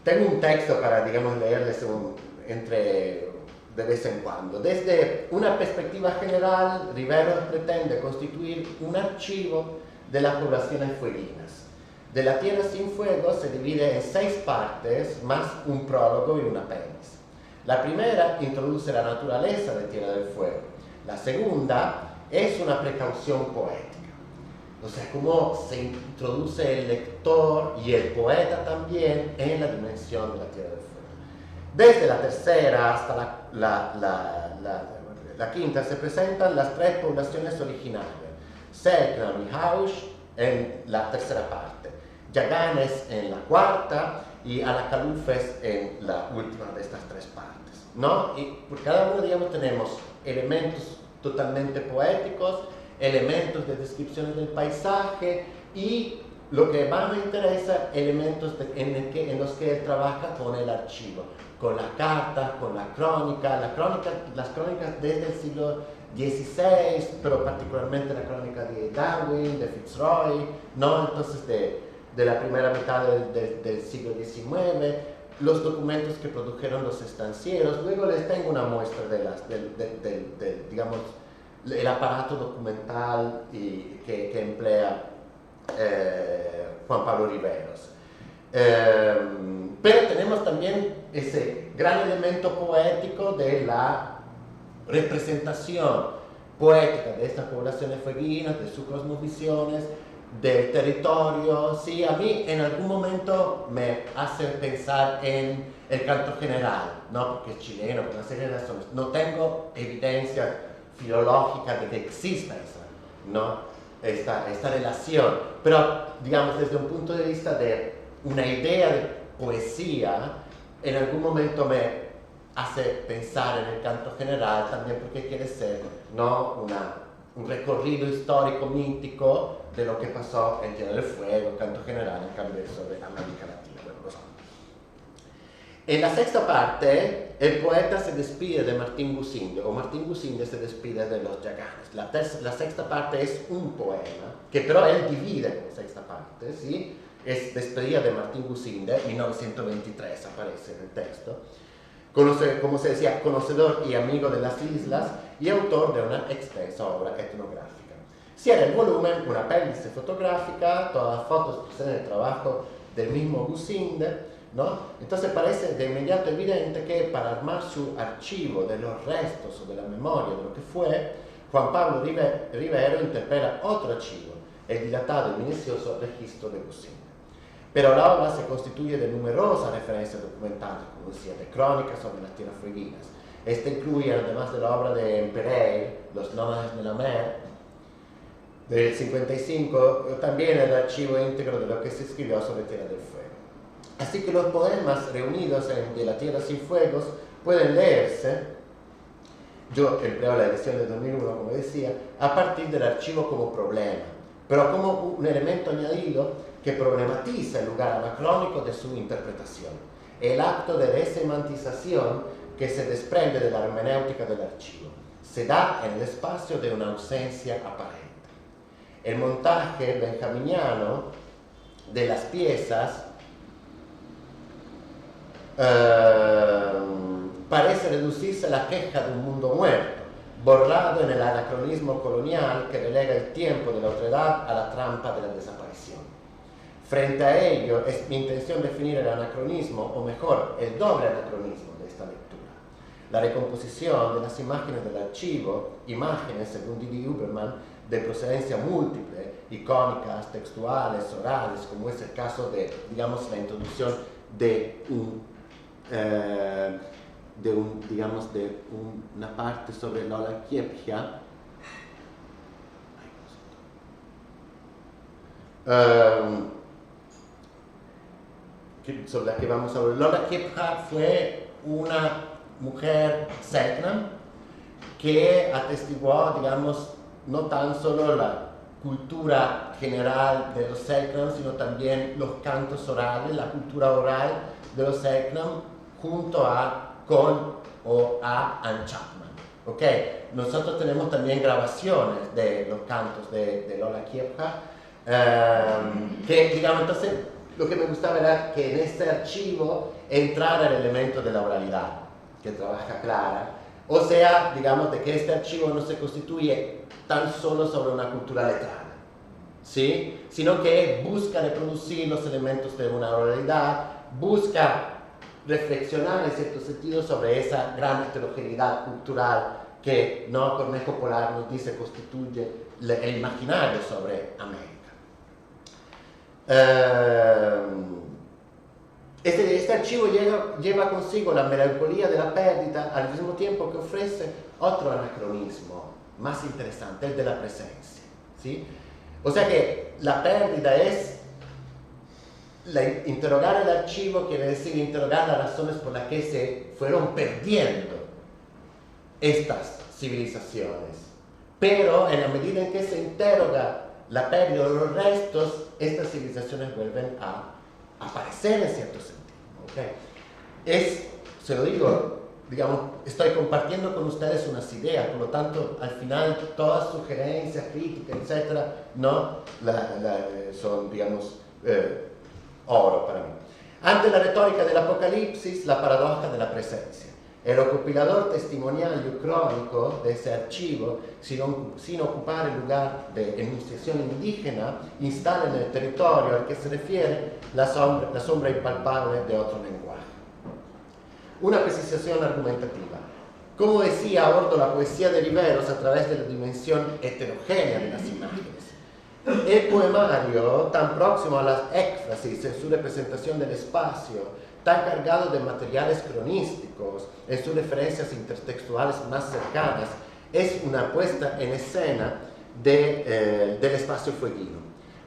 Tengo un texto para, digamos, leerles de vez en cuando. Desde una perspectiva general, Riveros pretende constituir un archivo de las poblaciones fueguinas. De La Tierra sin Fuego se divide en 6 partes, más un prólogo y un apéndice. La primera introduce la naturaleza de Tierra del Fuego. La segunda es una precaución poética. O sea, cómo se introduce el lector y el poeta también en la dimensión de la Tierra del Fuego. Desde la tercera hasta la quinta se presentan las 3 poblaciones originarias. Selknam y Haush en la tercera parte, Yaganes en la cuarta y Alacalufes en la última de estas 3 partes, ¿no? Y por cada uno, digamos, tenemos elementos totalmente poéticos, elementos de descripciones del paisaje y, lo que más me interesa, elementos en los que él trabaja con el archivo, con la carta, con la crónica, las crónicas desde el siglo XVI, pero particularmente la crónica de Darwin, de Fitzroy, ¿no? Entonces de la primera mitad del siglo XIX, los documentos que produjeron los estancieros. Luego les tengo una muestra digamos, el aparato documental que emplea Juan Pablo Riveros. Pero tenemos también ese gran elemento poético de la representación poética de estas poblaciones fueguinas, de sus cosmovisiones, del territorio. Sí, a mí en algún momento me hace pensar en el canto general, ¿no? Porque es chileno, por una serie de razones. No tengo evidencia filológica de que exista esta relación, pero digamos desde un punto de vista de una idea de poesía, en algún momento me hace pensar en el canto general también, porque quiere ser, ¿no?, un recorrido histórico mítico de lo que pasó en Tierra del Fuego, canto general, en cambio sobre América Latina. Bueno, lo saben. En la sexta parte, el poeta se despide de Martín Gusinde, o Martín Gusinde se despide de los Yaganes. La sexta parte es un poema, que pero él divide en sexta parte, ¿sí? Es despedida de Martín Gusinde, 1923 aparece en el texto. Como se decía, conocedor y amigo de las islas y autor de una extensa obra etnográfica. Cierra el volumen una apéndice fotográfica, todas las fotos presentes en el trabajo del mismo Gusinde, ¿no? Entonces parece de inmediato evidente que para armar su archivo de los restos o de la memoria de lo que fue, Juan Pablo Rivero interpela otro archivo, el dilatado y minucioso registro de Gusinde. Pero la obra se constituye de numerosas referencias documentales, como decía, de crónicas sobre las tierras fueguinas. Esta incluye, además de la obra de Pereira, Los nómades de la mer, del 55, también el archivo íntegro de lo que se escribió sobre Tierra del Fuego. Así que los poemas reunidos en De la Tierra sin Fuegos pueden leerse, yo empleo la edición de 2001, como decía, a partir del archivo como problema, pero como un elemento añadido que problematiza el lugar anacrónico de su interpretación, el acto de resemantización que se desprende de la hermenéutica del archivo, se da en el espacio de una ausencia aparente. el montaje benjaminiano de las piezas parece reducirse a la queja de un mundo muerto, borrado en el anacronismo colonial que relega el tiempo de la otredad a la trampa de la desaparición. Frente a ello, es mi intención definir el anacronismo, o mejor, el doble anacronismo de esta lectura. La recomposición de las imágenes del archivo, imágenes, según Didi Huberman, de procedencia múltiple, icónicas, textuales, orales, como es el caso de, digamos, la introducción de una parte sobre Lola Kiepja, sobre la que vamos a hablar. Lola Kiepja fue una mujer Selknam que atestiguó, digamos, no tan solo la cultura general de los Selknam, sino también los cantos orales, la cultura oral de los Selknam, junto con Anne Chapman. ¿Okay? Nosotros tenemos también grabaciones de los cantos de Lola Kiepja, que, digamos, entonces, lo que me gustaba era que en este archivo entrara el elemento de la oralidad, que trabaja Clara, o sea, digamos, de que este archivo no se constituye tan solo sobre una cultura letrada, ¿sí? Sino que busca reproducir los elementos de una oralidad, busca reflexionar en cierto sentido sobre esa gran heterogeneidad cultural que Cornejo Polar nos dice constituye el imaginario sobre América. Este archivo lleva consigo la melancolía de la pérdida al mismo tiempo que ofrece otro anacronismo más interesante, el de la presencia, ¿sí? O sea que la pérdida es interrogar el archivo, quiere decir interrogar las razones por las que se fueron perdiendo estas civilizaciones. Pero en la medida en que se interroga la pérdida de los restos, estas civilizaciones vuelven a aparecer en cierto sentido. ¿Okay? Se lo digo, digamos, estoy compartiendo con ustedes unas ideas, por lo tanto, al final, todas sugerencias, críticas, etcétera, son, digamos, oro para mí. Ante la retórica del Apocalipsis, la paradoja de la presencia. El recopilador testimonial y crónico de ese archivo, sin ocupar el lugar de enunciación indígena, instala en el territorio al que se refiere la sombra impalpable de otro lenguaje. Una precisación argumentativa. Como decía, abordo la poesía de Riveros a través de la dimensión heterogénea de las imágenes. El poemario, tan próximo a las éfrasis en su representación del espacio, tan cargado de materiales cronísticos en sus referencias intertextuales más cercanas, es una puesta en escena del espacio fueguino.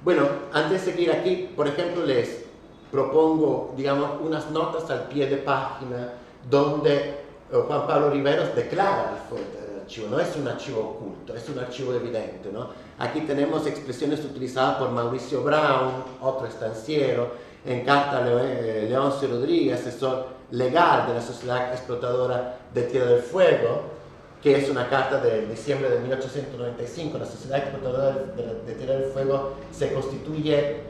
Bueno, antes de seguir aquí, por ejemplo, les propongo, digamos, unas notas al pie de página donde Juan Pablo Riveros declara la fuente del archivo. No es un archivo oculto, es un archivo evidente, ¿no? Aquí tenemos expresiones utilizadas por Mauricio Brown, otro estanciero, en carta a Leoncio Rodríguez, asesor legal de la Sociedad Explotadora de Tierra del Fuego, que es una carta de diciembre de 1895. La Sociedad Explotadora de Tierra del Fuego se constituye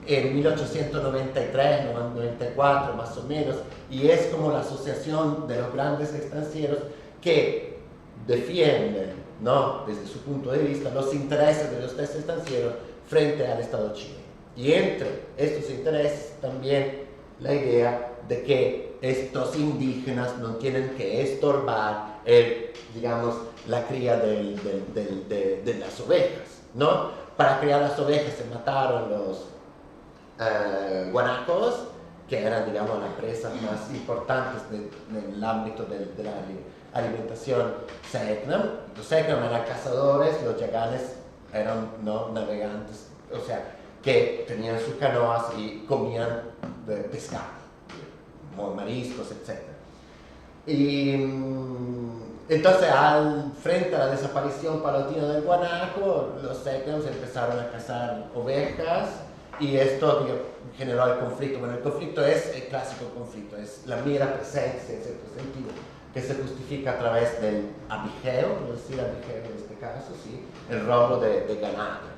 en 1893, 94 más o menos, y es como la asociación de los grandes estancieros que defienden, ¿no?, desde su punto de vista, los intereses de los tres estancieros frente al Estado chileno. Y entre estos intereses también la idea de que estos indígenas no tienen que estorbar digamos, la cría de las ovejas, ¿no? Para criar las ovejas se mataron los guanacos, que eran, digamos, las presas más importantes en el ámbito de la alimentación Selknam. Los Selknam eran cazadores, los yaganes eran, ¿no?, navegantes, o sea, que tenían sus canoas y comían pescado, mariscos, etc. Y entonces, frente a la desaparición paulatina del guanaco, los Selknams empezaron a cazar ovejas y esto generó el conflicto. Bueno, el conflicto es el clásico conflicto, es la mera presencia, en cierto sentido, que se justifica a través del abigeo, por decir abigeo en este caso, ¿sí? El robo de ganado.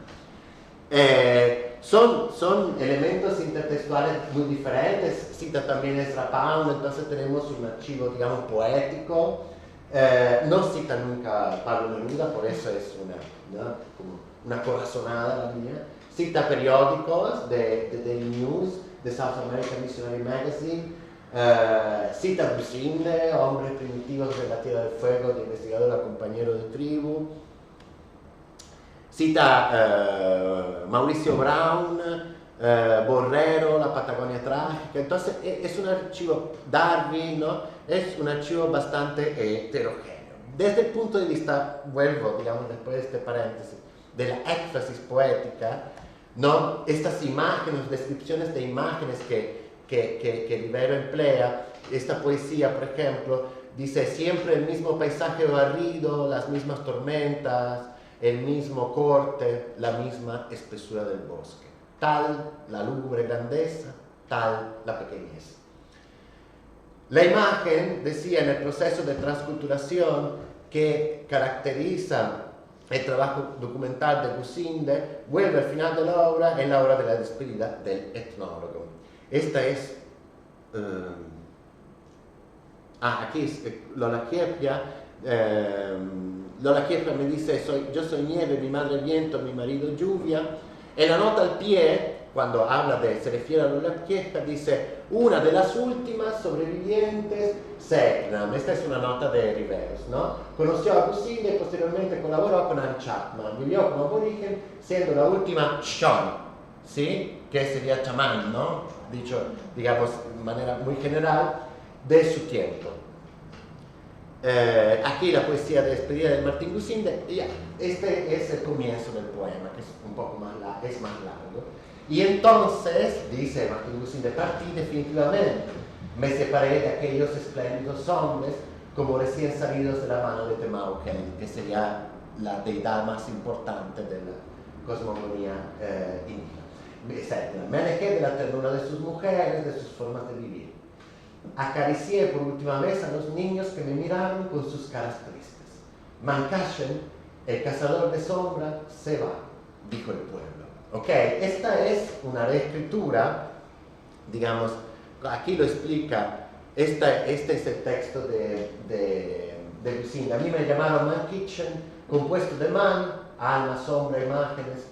Son elementos intertextuales muy diferentes, cita también Ezra Pound, entonces tenemos un archivo, digamos, poético, no cita nunca Pablo Neruda, por eso es como una corazonada la mía, cita periódicos de Daily News, de South American Missionary Magazine, cita Businde, Hombres primitivos de la Tierra del Fuego, de investigador a compañero de tribu, cita Mauricio Brown, Borrero, La Patagonia Trágica. Entonces es un archivo, Darwin, ¿no? Es un archivo bastante heterogéneo. Desde el punto de vista, vuelvo, digamos, después de este paréntesis, de la éxtasis poética, ¿no? Estas imágenes, descripciones de imágenes que Rivero emplea, esta poesía, por ejemplo, dice siempre el mismo paisaje barrido, las mismas tormentas, el mismo corte, la misma espesura del bosque. Tal la lúgubre grandeza, tal la pequeñez. La imagen, decía, en el proceso de transculturación que caracteriza el trabajo documental de Businde, vuelve al final de la obra en la obra de la despedida del etnólogo. Esta es... aquí es Lola Chiepia. Lola Chiepia me dice, yo soy nieve, mi madre viento, mi marido lluvia. En la nota al pie, cuando habla se refiere a Lola Chiepia, dice, una de las últimas sobrevivientes, Segnam. Esta es una nota de Riveros, ¿no? Conoció a Businde y posteriormente colaboró con Anne Chapman. Vivió como aborigen, siendo la última Shon, ¿sí? Que sería chamán, ¿no? Dicho, digamos, de manera muy general, de su tiempo. Aquí la poesía de despedida de Martín Businde, este es el comienzo del poema, que es un poco más largo. Y entonces, dice Martín Businde, partí definitivamente, me separé de aquellos espléndidos hombres como recién salidos de la mano de Temauquén, que sería la deidad más importante de la cosmogonía indígena. Me alejé de la ternura de sus mujeres, de sus formas de vivir. Acaricié por última vez a los niños que me miraron con sus caras tristes. Mancashen, el cazador de sombra, se va, dijo el pueblo. Ok, esta es una reescritura, digamos, aquí lo explica, este es el texto de Businde. A mí me llamaron Man Kitchen, compuesto de man, alma, sombra, imágenes,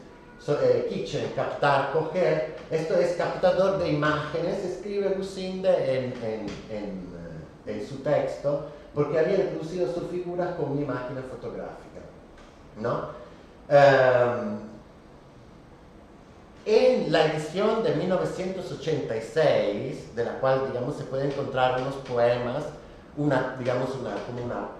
kitchen, captar, coger. Esto es captador de imágenes, escribe Businde en su texto, porque había reproducido su figura con mi máquina fotográfica, ¿no? En la edición de 1986, de la cual, digamos, se pueden encontrar unos poemas, como una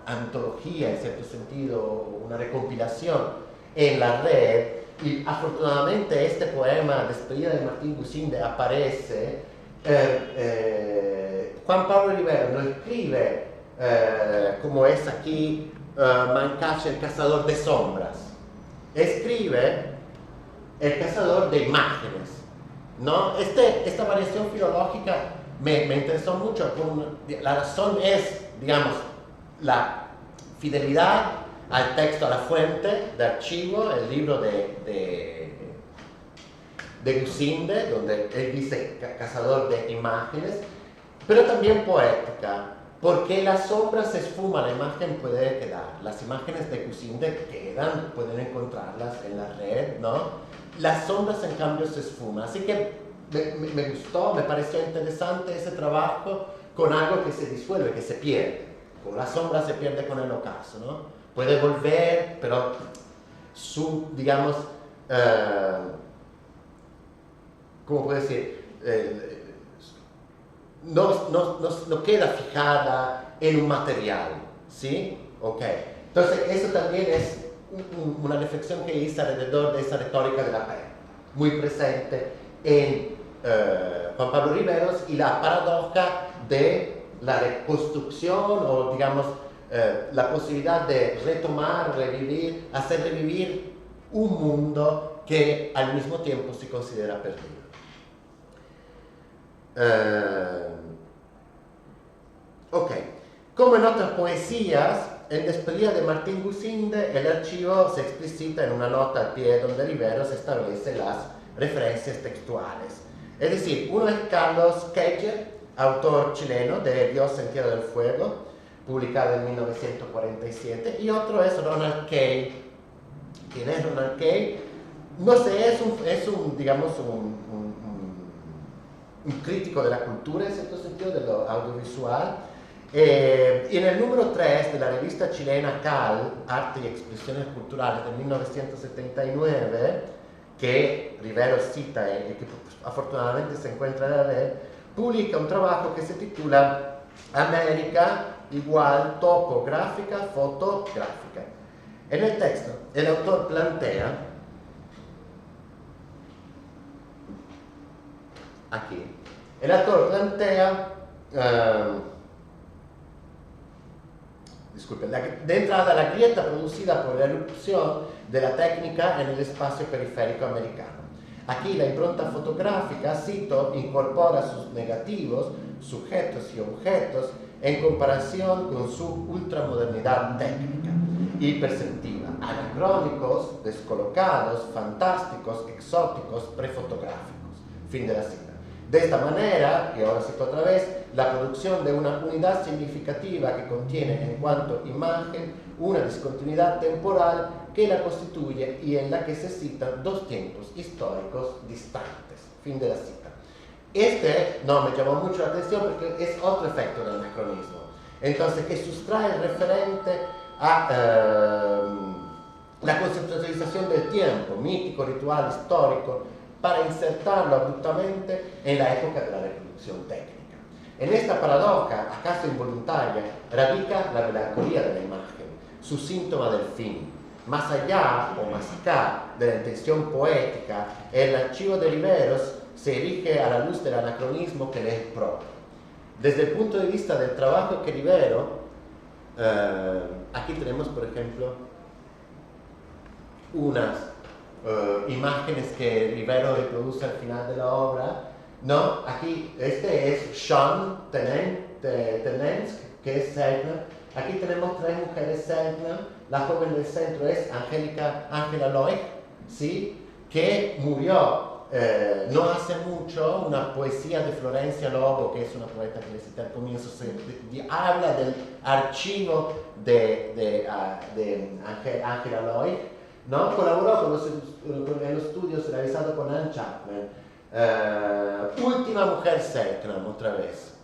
antología en cierto sentido, una recompilación en la red, y afortunadamente este poema, Despedida de Martín Businde, aparece. Juan Pablo Rivero no escribe como es aquí Mancache, el cazador de sombras, escribe el cazador de imágenes, ¿no? Esta variación filológica me interesó mucho. La razón es, digamos, la fidelidad al texto, a la fuente de archivo, el libro de Businde, donde él dice cazador de imágenes, pero también poética, porque la sombra se esfuma, la imagen puede quedar. Las imágenes de Businde quedan, pueden encontrarlas en la red, ¿no? Las sombras, en cambio, se esfuman. Así que me gustó, me pareció interesante ese trabajo con algo que se disuelve, que se pierde. Con la sombra se pierde con el ocaso, ¿no? Puede volver, pero su, digamos, ¿cómo puedo decir? No queda fijada en un material, ¿sí? Ok. Entonces, eso también es una reflexión que hice alrededor de esa retórica de la pena, muy presente en Juan Pablo Riveros, y la paradoja de la reconstrucción, o digamos, la posibilidad de retomar, revivir, hacer revivir un mundo que al mismo tiempo se considera perdido. Ok, Como en otras poesías, en Despedida de Martín Gusinde, el archivo se explicita en una nota al pie donde Rivero se establece las referencias textuales. Es decir, uno es Carlos Keijer, autor chileno de Dios en Tierra del Fuego, publicado en 1947, y otro es Ronald Kay. ¿Quién es Ronald Kay? No sé, es un digamos, un crítico de la cultura, en cierto sentido, de lo audiovisual. Y en el número 3 de la revista chilena CAL, Arte y Expresiones Culturales, de 1979, que Rivero cita y que afortunadamente se encuentra en la red, publica un trabajo que se titula América igual topográfica, fotográfica. En el texto, el autor plantea, aquí, el autor plantea, de entrada la grieta producida por la erupción de la técnica en el espacio periférico americano. Aquí la impronta fotográfica, cito, incorpora sus negativos, sujetos y objetos en comparación con su ultramodernidad técnica y perceptiva, anacrónicos, descolocados, fantásticos, exóticos, prefotográficos. Fin de la cita. De esta manera, y ahora cito otra vez, la producción de una unidad significativa que contiene en cuanto imagen una discontinuidad temporal que la constituye y en la que se citan dos tiempos históricos distantes. Fin de la cita. Este no me llamó mucho la atención porque es otro efecto del anacronismo. Entonces, que sustrae el referente a la conceptualización del tiempo, mítico, ritual, histórico, para insertarlo abruptamente en la época de la reproducción técnica. En esta paradoja, acaso involuntaria, radica la melancolía de la imagen, su síntoma del fin. Más allá o más acá de la intención poética, el archivo de Riveros se erige a la luz del anacronismo que le es propio. Desde el punto de vista del trabajo que Rivero, aquí tenemos, por ejemplo, unas imágenes que Rivero reproduce al final de la obra, ¿no? Aquí, este es Sean Tenensk, que es Selknam. Aquí tenemos tres mujeres Selknam. La joven del centro es Angela Loich, ¿sí? Que murió no hace mucho. Una poesía de Florencia Lobo, que es una poeta que le cité al comienzo, habla del archivo de Angela Loich, ¿no? Colaboró con los estudios realizados con Anne Chapman. Última mujer Selknam, otra vez.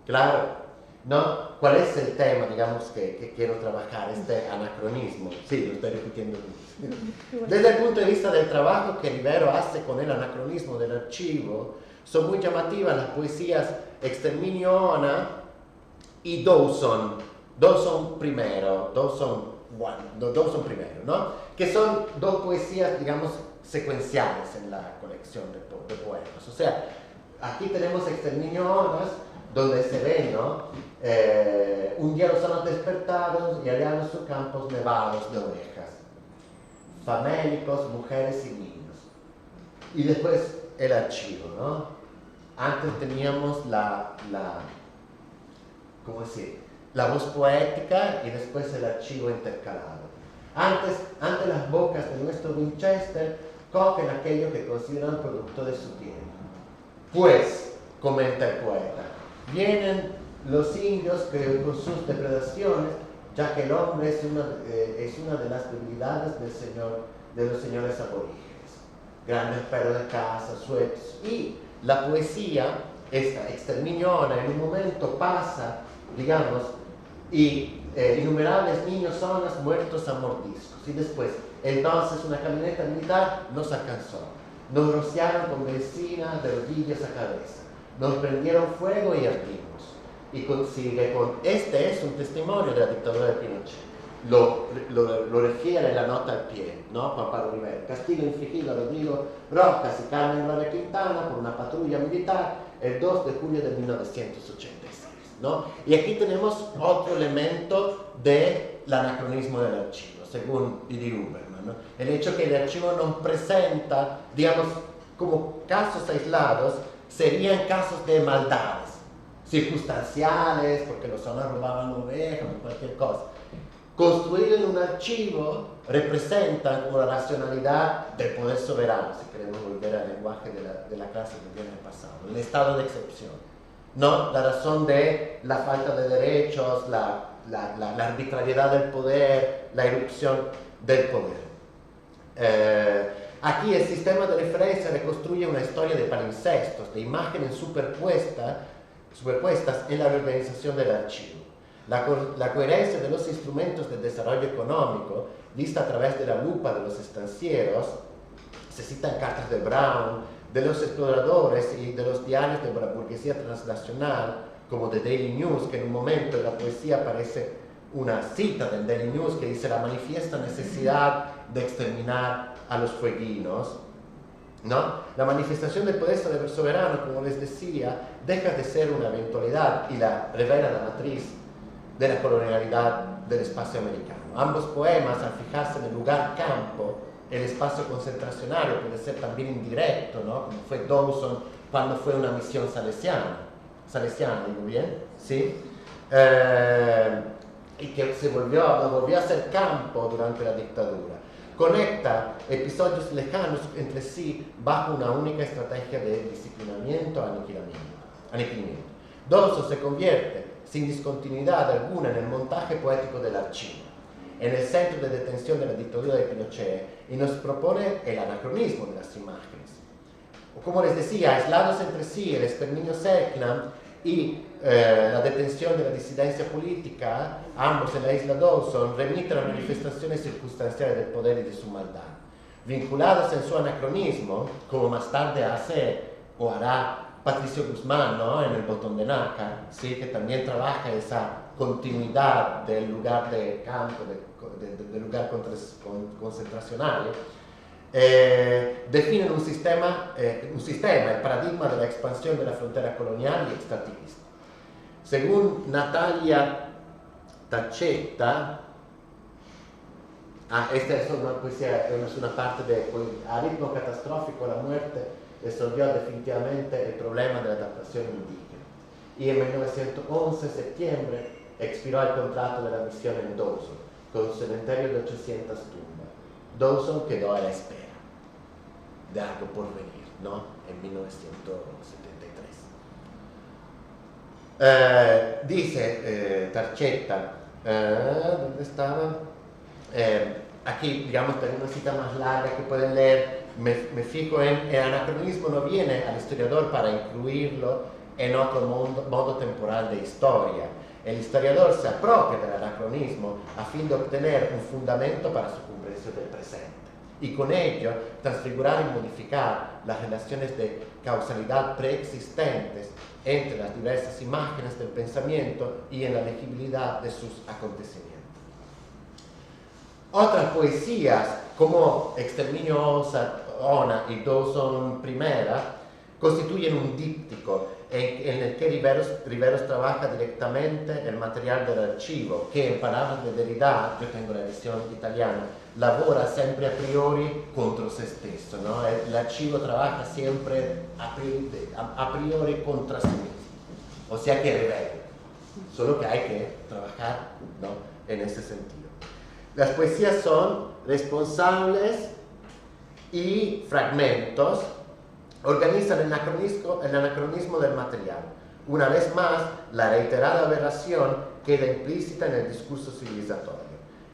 Claro, ¿no? ¿Cuál es el tema, digamos, que quiero trabajar? Este anacronismo. Sí, lo estoy repitiendo. Desde el punto de vista del trabajo que Rivero hace con el anacronismo del archivo, son muy llamativas las poesías Exterminio y Dawson primero, ¿no? Que son dos poesías, digamos, secuenciales en la colección de poemas. O sea, aquí tenemos Exterminio, donde se ve, ¿no? Un día los sanos despertados y hallaron sus campos nevados de ovejas, famélicos, mujeres y niños. Y después el archivo, ¿no? Antes teníamos ¿cómo decir? La voz poética y después el archivo intercalado. Antes las bocas de nuestro Winchester cogen aquello que consideran producto de su tiempo. Pues, comenta el poeta, vienen los indios que con sus depredaciones, ya que el hombre es una de las debilidades de los señores aborígenes. Grandes perros de casa, sueltos. Y la poesía, esta Exterminiona, en un momento pasa, digamos, y innumerables niños zonas muertos a mordiscos. Y después, entonces una camioneta militar nos alcanzó. Nos rociaron con benzina de rodillas a cabeza. Nos prendieron fuego y ardimos. Y consigue con, este es un testimonio de la dictadura de Pinochet. Lo refiere en la nota al pie, ¿no? Juan Pablo Rivero. Castigo infligido a Rodrigo Rojas y Carmen María Quintana por una patrulla militar el 2 de julio de 1986, ¿no? Y aquí tenemos otro elemento del anacronismo del archivo, según Didi Huberman, ¿no? El hecho que el archivo nos presenta, digamos, como casos aislados, serían casos de maldades, circunstanciales, porque los zonas robaban ovejas o cualquier cosa. Construido en un archivo representan como la racionalidad del poder soberano, si queremos volver al lenguaje de la clase que viene pasado, el estado de excepción, ¿no? La razón de la falta de derechos, la arbitrariedad del poder, la irrupción del poder. Aquí el sistema de referencia reconstruye una historia de palimpsestos, de imágenes superpuestas en la reorganización del archivo. La coherencia de los instrumentos de desarrollo económico, vista a través de la lupa de los estancieros, se citan cartas de Brown, de los exploradores y de los diarios de la burguesía transnacional, como The Daily News, que en un momento en la poesía aparece una cita del Daily News que dice la manifiesta necesidad de exterminar a los fueguinos, ¿no? La manifestación del poder soberano, como les decía, deja de ser una eventualidad y la revela la matriz de la colonialidad del espacio americano. Ambos poemas, al fijarse en el lugar campo, el espacio concentracionario puede ser también indirecto, ¿no? Como fue Dawson cuando fue una misión salesiana, digo bien, ¿sí? Y que volvió a ser campo durante la dictadura. Conecta episodios lejanos entre sí bajo una única estrategia de disciplinamiento, aniquilamiento. Dawson se convierte sin discontinuidad alguna en el montaje poético del archivo, en el centro de detención de la dictadura de Pinochet, y nos propone el anacronismo de las imágenes. O como les decía, aislados entre sí, el exterminio Selknam y la detención de la disidencia política, ambos en la isla Dawson, remiten a manifestaciones circunstanciales del poder y de su maldad. Vinculados en su anacronismo, como más tarde hace o hará Patricio Guzmán, ¿no? En El botón de Nácar, ¿sí? Que también trabaja esa continuidad del lugar de campo, del lugar concentracional, definen un sistema, el paradigma de la expansión de la frontera colonial y extractivista. Según Natalia Tacchetta, esta es una poesía, es una parte de a ritmo catastrófico la muerte resolvió definitivamente el problema de la adaptación indígena. Y en 1911, septiembre, expiró el contrato de la misión en Dawson, con un cementerio de 800 tumbas. Dawson quedó a la espera de algo por venir, ¿no? En 1973. Dice Tarchetta, ¿dónde estaba? Aquí, digamos, tengo una cita más larga que pueden leer. Me fijo en el anacronismo, no viene al historiador para incluirlo en otro modo temporal de historia. El historiador se apropia del anacronismo a fin de obtener un fundamento para su comprensión del presente y con ello transfigurar y modificar las relaciones de causalidad preexistentes entre las diversas imágenes del pensamiento y en la legibilidad de sus acontecimientos. Otras poesías, como Exterminio Ona y Dawson Primera, constituyen un díptico en el que Riveros trabaja directamente el material del archivo, que en palabras de Derrida, yo tengo la edición italiana, lavora sempre a priori contro se stesso, ¿no? El archivo trabaja siempre a priori contra sí mismo, o sea que revela, solo que hay que trabajar, ¿no? En ese sentido. Las poesías son responsables y fragmentos, organizan el anacronismo del material. Una vez más, la reiterada aberración queda implícita en el discurso civilizatorio.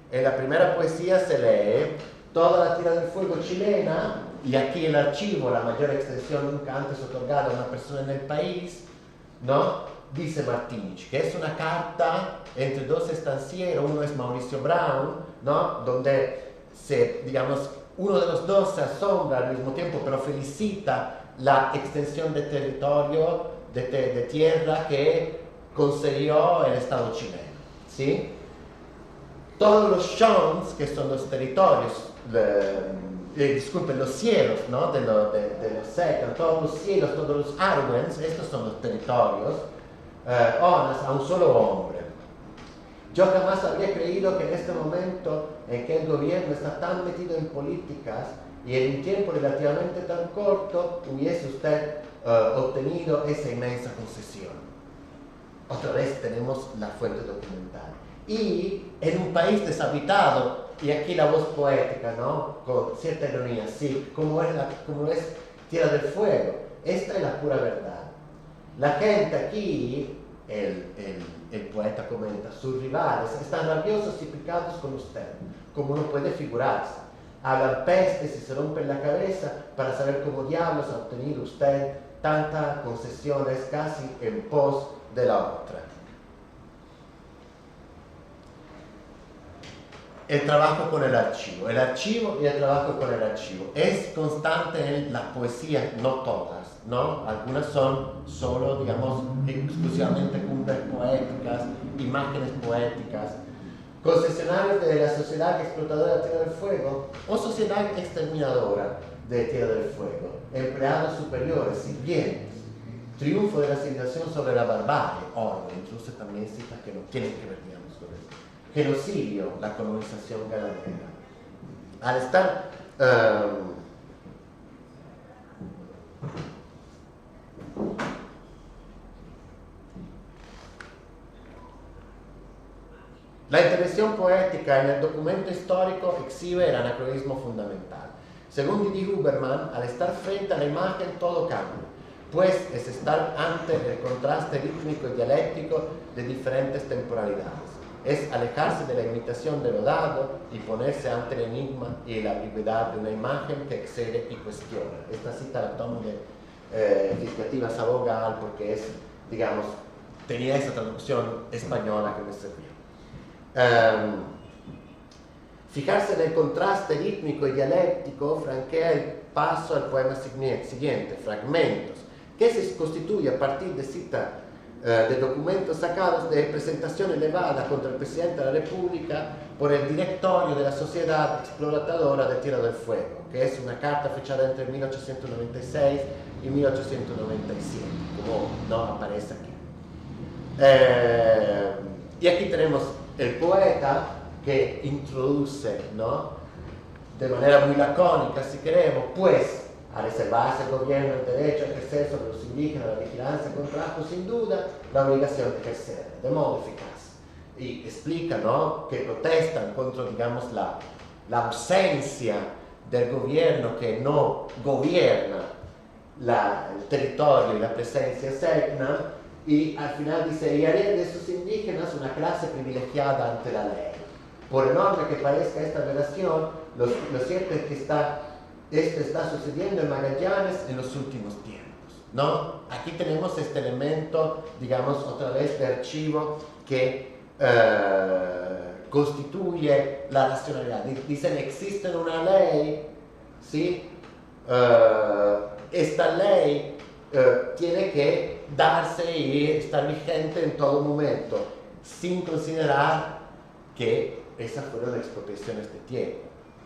En la primera poesía se lee toda la tira del fuego chilena, y aquí el archivo, la mayor extensión nunca antes otorgada a una persona en el país, ¿no? Dice Martínez, que es una carta entre dos estancieros, uno es Mauricio Brown, ¿no? Donde digamos, uno de los dos se asombra al mismo tiempo, pero felicita la extensión de territorio, de tierra que concedió el Estado chileno, ¿sí? Todos los shons, que son los territorios, disculpen, los cielos, ¿no? de los secos, todos los cielos, todos los arwens, estos son los territorios, onas a un solo hombre. Yo jamás habría creído que en este momento en que el gobierno está tan metido en políticas y en un tiempo relativamente tan corto hubiese usted obtenido esa inmensa concesión. otra vez tenemos la fuente documental. Y en un país deshabitado, y aquí la voz poética, ¿no? Con cierta ironía, sí, como es Tierra del Fuego, esta es la pura verdad. La gente aquí, el poeta comenta, sus rivales están rabiosos y picados con usted, como uno puede figurarse. Hablan pestes y se rompen la cabeza para saber cómo diablos ha obtenido usted tantas concesiones casi en pos de la otra. El trabajo con el archivo y el trabajo con el archivo es constante en la poesía, no todas, ¿no? Algunas son solo, digamos, exclusivamente cumbres poéticas, imágenes poéticas, concesionarios de la sociedad explotadora de Tierra del Fuego o sociedad exterminadora de Tierra del Fuego, empleados superiores, sirvientes, triunfo de la civilización sobre la barbarie, incluso también citas que no tienen que ver, digamos, con eso. Genocidio, la colonización ganadera. Al estar la intervención poética en el documento histórico exhibe el anacronismo fundamental. Según Didi Huberman, al estar frente a la imagen todo cambia, pues es estar ante el contraste rítmico y dialéctico de diferentes temporalidades. Es alejarse de la imitación de lo dado y ponerse ante el enigma y la ambigüedad de una imagen que excede y cuestiona. Esta cita la tomo de Fiscativa Sabogal porque es, digamos, tenía esa traducción española que me servía. Fijarse en el contraste rítmico y dialéctico franquea el paso al poema siguiente, Fragmentos, que se constituye a partir de cita de documentos sacados de presentación elevada contra el presidente de la República por el directorio de la Sociedad Exploradora de Tierra del Fuego, que es una carta fechada entre 1896 y 1897, como no aparece aquí. Y aquí tenemos el poeta que introduce, ¿no?, de manera muy lacónica, si queremos, pues, a reservarse el gobierno el derecho a ejercer sobre los indígenas la vigilancia contrajo sin duda la obligación de ejercer de modo eficaz. Y explica, ¿no?, que protestan contra, digamos, la ausencia del gobierno que no gobierna el territorio y la presencia externa, y al final dice, y haría de esos indígenas una clase privilegiada ante la ley. Por enorme que parezca esta relación, lo cierto es que esto está sucediendo en Magallanes en los últimos tiempos, ¿no? Aquí tenemos este elemento, digamos, otra vez de archivo que constituye la racionalidad. Dicen, existe una ley, ¿sí? Esta ley tiene que darse y estar vigente en todo momento, sin considerar que esas fueron expropiaciones de tierra,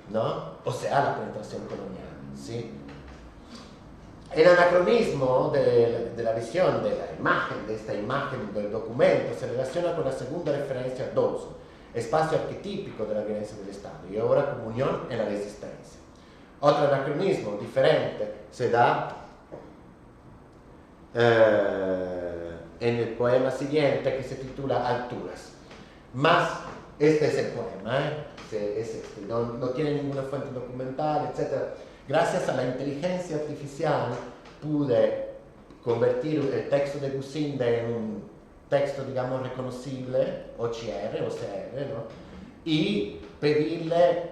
¿no? O sea, la penetración colonial, ¿sí? El anacronismo de la visión de la imagen, de esta imagen del documento, se relaciona con la segunda referencia a Dawson, espacio arquetípico de la violencia del Estado, y ahora comunión en la resistencia. Otro anacronismo diferente se da en el poema siguiente, que se titula Alturas. Más, este es el poema, no tiene ninguna fuente documental, etc. Gracias a la inteligencia artificial pude convertir el texto de Gusinde en un texto, digamos, reconocible, OCR, ¿no? Y pedirle,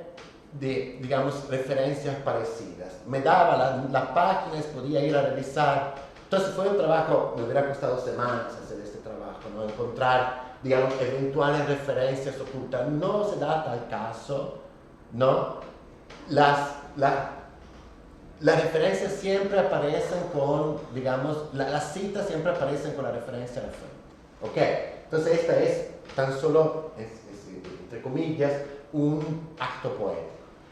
digamos, referencias parecidas. Me daba las páginas, podía ir a revisar. Entonces fue un trabajo, me hubiera costado semanas hacer este trabajo, ¿no? Encontrar, digamos, eventuales referencias ocultas. No se da tal caso, ¿no? Las referencias siempre aparecen con, digamos, las citas siempre aparecen con la referencia a la fuente. ¿Ok? Entonces esta es tan solo, entre comillas, un acto poético.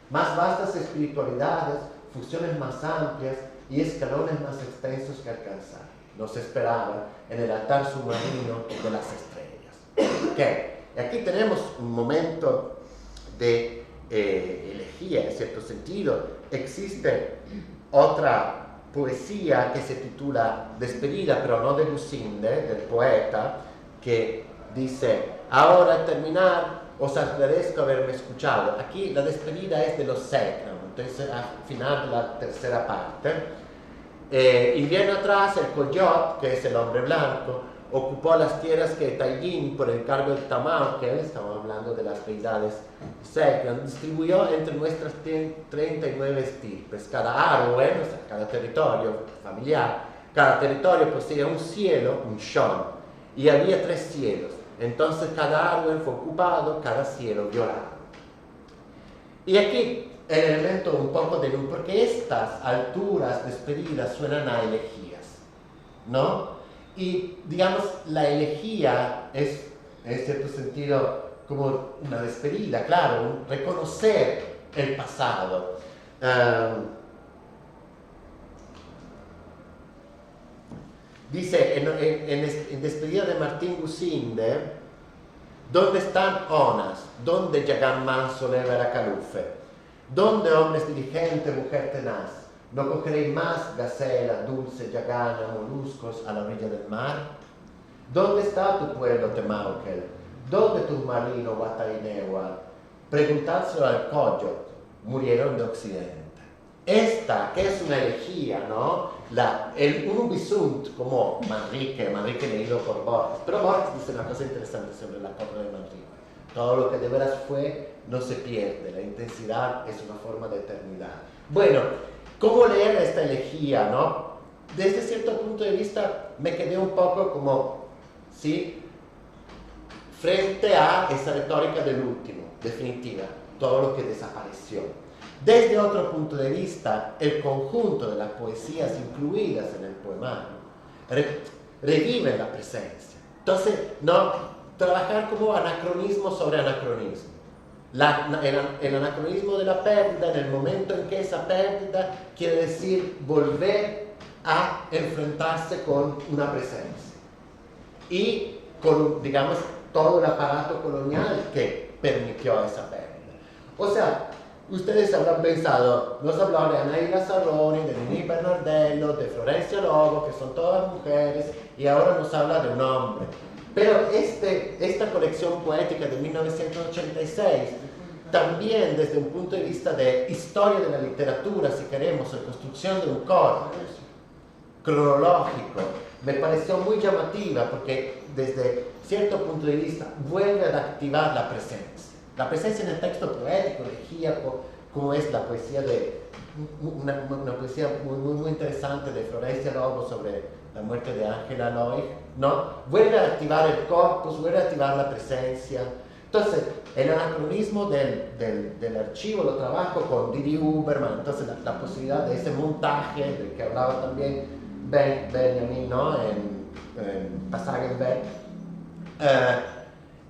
Más vastas espiritualidades, fusiones más amplias y escalones más extensos que alcanzar. Nos esperaban en el altar submarino de las estrellas. ¿Ok? Y aquí tenemos un momento de elegía, en cierto sentido. Existe otra poesía que se titula Despedida, pero no de Gusinde, del poeta, que dice, ahora terminar, os agradezco haberme escuchado. Aquí la despedida es de los Secram, entonces al final de la tercera parte. Y bien atrás el Coyot, que es el hombre blanco, ocupó las tierras que Taillín, por encargo de Tamaukel, estamos hablando de las deidades Secram, distribuyó entre nuestras 39 estirpes. Cada Arwen, o sea, cada territorio familiar, cada territorio poseía un cielo, un Shon, y había 3 cielos. Entonces cada Arwen fue ocupado, cada cielo violado. Y aquí el elemento un poco de luz, porque estas alturas despedidas suenan a elegías, ¿no? Y digamos, la elegía es, en cierto sentido, como una despedida, claro, un reconocer el pasado. Dice en despedida de Martín Gusinde, ¿dónde están Onas? ¿Dónde Yagan Manso leva la calufe? ¿Dónde hombres diligentes, mujer tenaz? ¿No cogeréis más gacela, dulce, yagana, moluscos a la orilla del mar? ¿Dónde está tu pueblo, Temaukel? ¿Dónde tu marino, Guatainewa? Preguntárselo al Coyot, murieron de Occidente. Esta, que es una elegía, ¿no? El Unum Visunt, como Manrique leído por Borges. Pero Borges dice una cosa interesante sobre la obra de Manrique. Todo lo que de veras fue no se pierde, la intensidad es una forma de eternidad. Bueno, ¿cómo leer esta elegía, no? Desde cierto punto de vista me quedé un poco como, ¿sí? Frente a esa retórica del último, definitiva, todo lo que desapareció. Desde otro punto de vista, el conjunto de las poesías incluidas en el poemario reviven la presencia. Entonces, no trabajar como anacronismo sobre anacronismo. El anacronismo de la pérdida, en el momento en que esa pérdida quiere decir volver a enfrentarse con una presencia. Y con, digamos, todo el aparato colonial que permitió esa pérdida. O sea, ustedes habrán pensado, nos habló de Anaíla Sarroni, de Nini Bernardello, de Florencia Lobo, que son todas mujeres, y ahora nos habla de un hombre. Pero esta colección poética de 1986, también desde un punto de vista de historia de la literatura, si queremos, de construcción de un corpus cronológico, me pareció muy llamativa porque desde cierto punto de vista vuelve a activar la presencia. La presencia en el texto poético, elegíaco, como es la poesía de una poesía muy interesante de Florencia Lobo sobre la muerte de Ángela Loy, ¿no? Vuelve a activar el corpus, vuelve a activar la presencia. Entonces, el anacronismo del archivo lo trabajo con Didi Huberman, entonces la posibilidad de ese montaje del que hablaba también Benjamin, ¿no? En Passagenberg.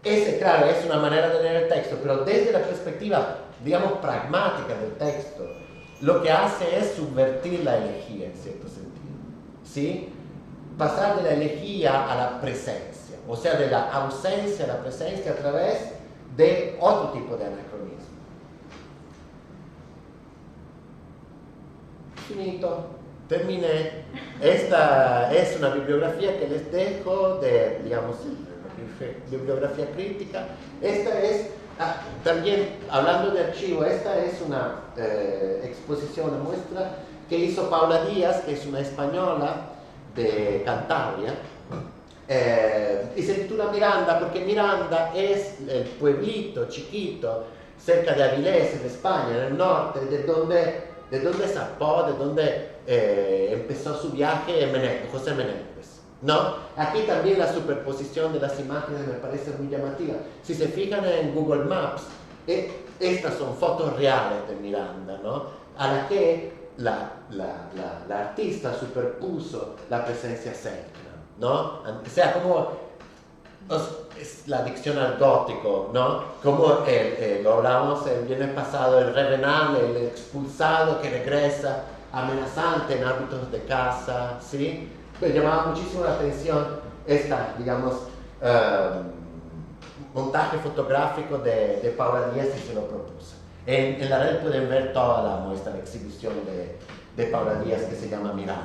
Ese, claro, es una manera de leer el texto, pero desde la perspectiva, digamos, pragmática del texto, lo que hace es subvertir la elegía, en cierto sentido, ¿sí? Pasar de la elegía a la presencia, o sea, de la ausencia a la presencia a través de otro tipo de anacronismo. Finito, terminé. Esta es una bibliografía que les dejo de, digamos, bibliografía crítica. Esta es, también hablando de archivo, esta es una exposición, una muestra que hizo Paula Díaz, que es una española de Cantabria, y se titula Miranda porque Miranda es el pueblito chiquito cerca de Avilés, en España, en el norte, de donde zarpó, de donde empezó su viaje José Menéndez, ¿no? Aquí también la superposición de las imágenes me parece muy llamativa. Si se fijan en Google Maps, estas son fotos reales de Miranda, ¿no? A la que la artista superpuso la presencia celta, ¿no? O sea, como es la adicción al gótico, ¿no? Como lo hablamos el viernes pasado, el revenant, el expulsado que regresa amenazante en hábitos de casa, ¿sí? Pues llamaba muchísimo la atención esta, digamos, montaje fotográfico de Paula Díaz y se lo propuso. En la red pueden ver toda la muestra, la exhibición de Paula Díaz que se llama Miranda.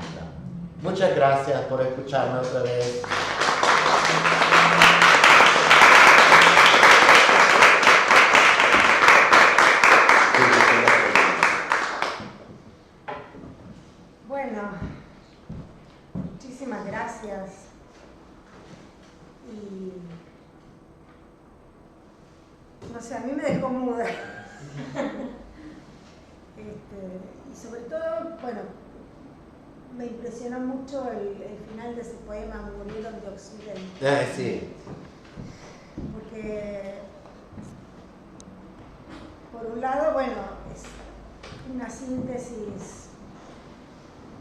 Muchas gracias por escucharme otra vez. Y sobre todo, bueno, me impresionó mucho el final de ese poema, Murieron de Occidente. Sí. Porque, por un lado, bueno, es una síntesis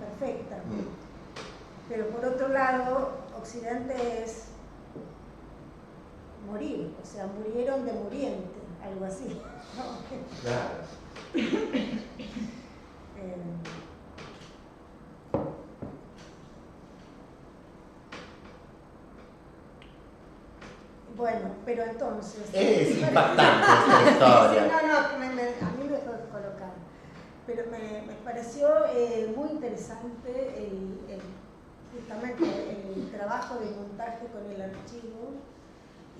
perfecta, pero por otro lado, Occidente es morir, o sea, murieron de muriente, algo así, ¿no? Claro. Bueno, pero entonces... Es impactante esta historia. Sí, no, a mí me dejó colocar. Pero me pareció muy interesante justamente el trabajo de montaje con el archivo.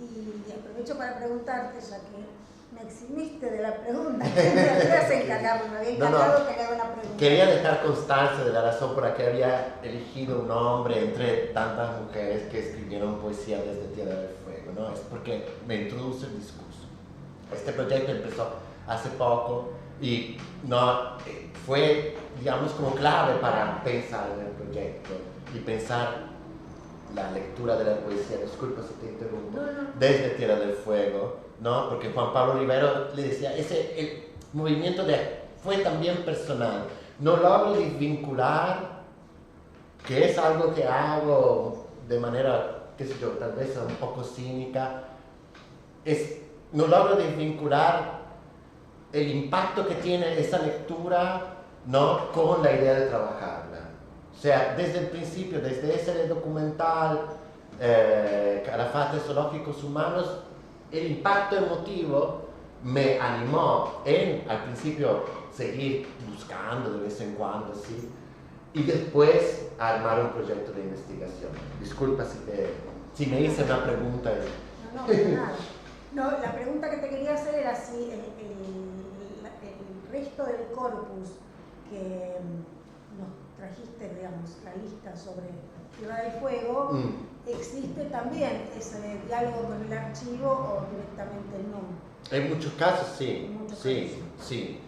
Y aprovecho para preguntarte, ya que me eximiste de la pregunta, que en realidad se encargaba, me había encargado que le haga una pregunta. Quería dejar constancia de la razón por la que había elegido un nombre entre tantas mujeres que escribieron poesía desde Tierra del Fuego, ¿no? Es porque me introduce el discurso. Este proyecto empezó hace poco y no, fue, digamos, como clave para pensar en el proyecto y pensar la lectura de la poesía, disculpa si te interrumpo, desde Tierra del Fuego, ¿no? Porque Juan Pablo Rivero le decía, el movimiento fue también personal, no logro desvincular, que es algo que hago de manera, qué sé yo, tal vez un poco cínica, no logro desvincular el impacto que tiene esa lectura, ¿no? Con la idea de trabajarla. O sea, desde el principio, desde ese documental, Calafate Zoológicos Humanos, el impacto emotivo me animó al principio seguir buscando de vez en cuando, ¿sí? Y después a armar un proyecto de investigación. Disculpa si me hice una pregunta. No, nada. No, la pregunta que te quería hacer era si el resto del corpus que nos trajiste, digamos, la lista sobre Tierra del Fuego, ¿existe también ese diálogo con el archivo o directamente no? En muchos casos sí, sí.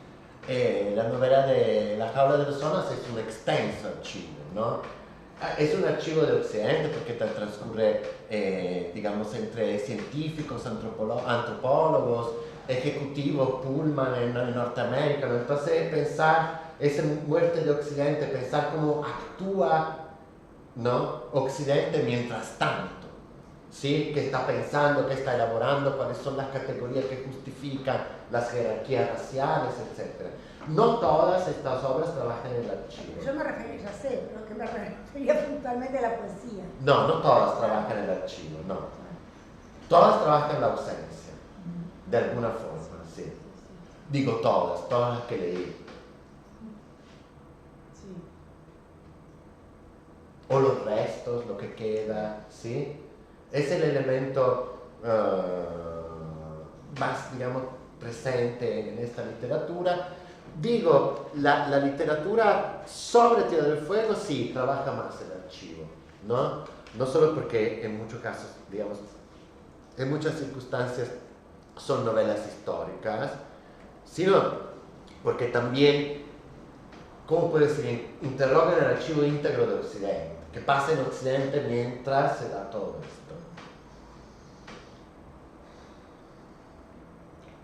La novela de La Jaula de los Zonas es un extenso archivo, ¿no? Es un archivo de Occidente porque transcurre, digamos, entre científicos, antropólogos, ejecutivos, Pullman en Norteamérica, ¿no? Entonces pensar esa muerte de Occidente, pensar cómo actúa, ¿no? Occidente mientras tanto, ¿sí? ¿Qué está pensando, qué está elaborando, cuáles son las categorías que justifican las jerarquías raciales, etc.? No todas estas obras trabajan en el archivo. Yo me refería, ya sé, pero que me refería puntualmente a la poesía. No todas trabajan en el archivo, no. Todas trabajan en la ausencia, de alguna forma, sí. Digo todas las que leí. Sí. O los restos, lo que queda, ¿sí? Es el elemento más, digamos, presente en esta literatura. Digo, la literatura sobre Tierra del Fuego sí trabaja más el archivo, ¿no? No solo porque en muchos casos, digamos, en muchas circunstancias son novelas históricas, sino porque también, ¿cómo puedo decir? Interrogan el archivo íntegro de Occidente, que pasa en Occidente mientras se da todo esto.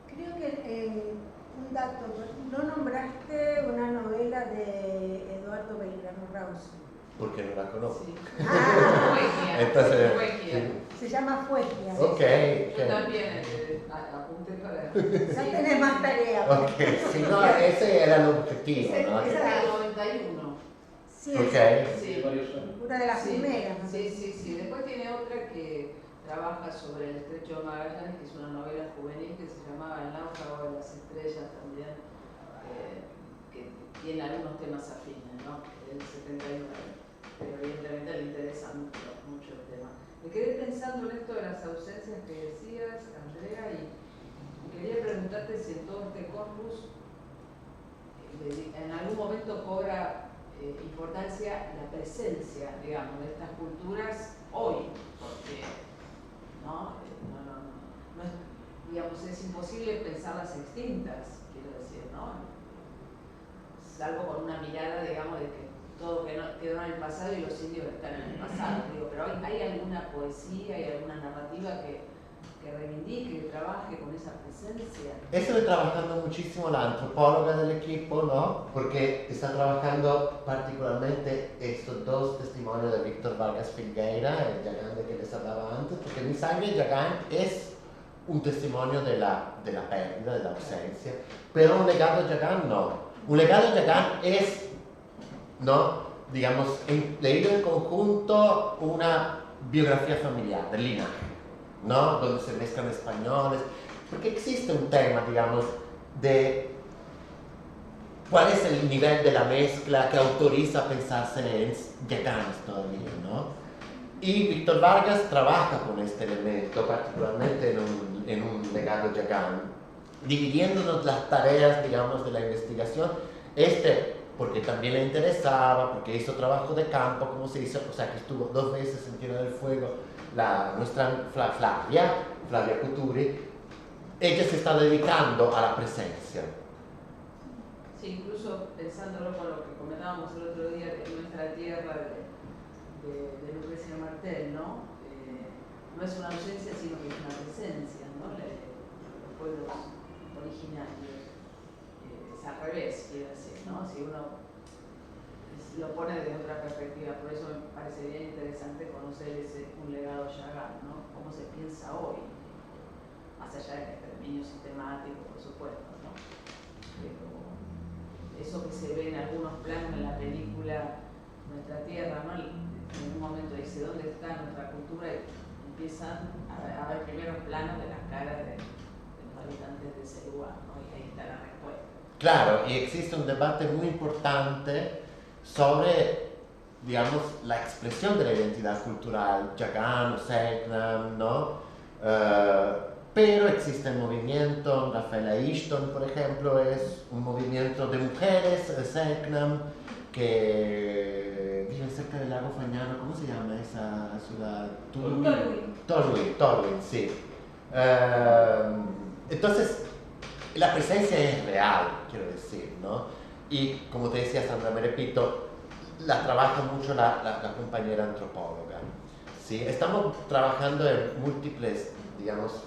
Creo que un dato, no nombraste una novela de Eduardo Belgrano Rauso. Porque no la conozco. Sí. Ah, Entonces, se llama Fuegia. Ok. Yo también apunté para... Ya tenés más tarea. Ok, si no, ese era el objetivo, ¿no? Esa es del 91. Sí, Ok. Sí. una de las Sí, primeras. ¿no? sí. Después tiene otra que trabaja sobre el Estrecho de Magallanes, que es una novela juvenil que se llamaba El náufrago de las estrellas también, que tiene algunos temas afines, ¿no? Del 79. Pero evidentemente le interesa mucho el tema. Me quedé pensando en esto de las ausencias que decías, Andrea, y quería preguntarte si en todo este corpus en algún momento cobra importancia la presencia, digamos, de estas culturas hoy, porque no es, digamos, es imposible pensarlas extintas, quiero decir, ¿no? salvo con una mirada, digamos, de que todo quedó en el pasado y los indios están en el pasado. Digo, pero ¿hay alguna poesía, hay alguna narrativa que reivindique, que trabaje con esa presencia? Eso está trabajando muchísimo la antropóloga del equipo, ¿no? Porque está trabajando particularmente estos dos testimonios de Víctor Vargas Filgueira, el Yagán de que les hablaba antes, porque Mi Sangre Yagán es un testimonio de la pérdida, de la ausencia, pero un legado Yagán no. Un legado Yagán es, ¿no? Digamos, leído en conjunto una biografía familiar, del linaje, ¿no? Donde se mezclan españoles, porque existe un tema, digamos, de cuál es el nivel de la mezcla que autoriza a pensarse en yaganes todavía, ¿no? Y Víctor Vargas trabaja con este elemento, particularmente en un legado yagán, dividiéndonos las tareas, digamos, de la investigación, porque también le interesaba, porque hizo trabajo de campo, como se dice, o sea, que estuvo 2 veces en Tierra del Fuego, nuestra Flavia Couturi, ella se está dedicando a la presencia. Sí, incluso pensándolo con lo que comentábamos el otro día de Nuestra Tierra de Lucrecia Martel, ¿no? No es una ausencia, sino que es una presencia, ¿no? Los pueblos originarios. Es al revés, quiero decir, ¿no? Si uno lo pone desde otra perspectiva, por eso me parece bien interesante conocer un legado yagán, ¿no? Cómo se piensa hoy, más allá del exterminio sistemático, por supuesto, ¿no? Pero eso que se ve en algunos planos en la película Nuestra Tierra, ¿no? En un momento dice, ¿dónde está nuestra cultura? Y empiezan a ver primeros planos de las caras de los habitantes de ese lugar, ¿no? Y ahí está la respuesta. Claro, y existe un debate muy importante sobre, digamos, la expresión de la identidad cultural, yagán o selknam, ¿no? Pero existe el movimiento, Rafaela Ishton, por ejemplo, es un movimiento de mujeres, selknam, que viven cerca del lago Fagnano. ¿Cómo se llama esa ciudad? Torwin, sí. Entonces, la presencia es real, quiero decir, ¿no? Y como te decía Sandra, me repito, la trabaja mucho la compañera antropóloga, ¿sí? Estamos trabajando en múltiples, digamos,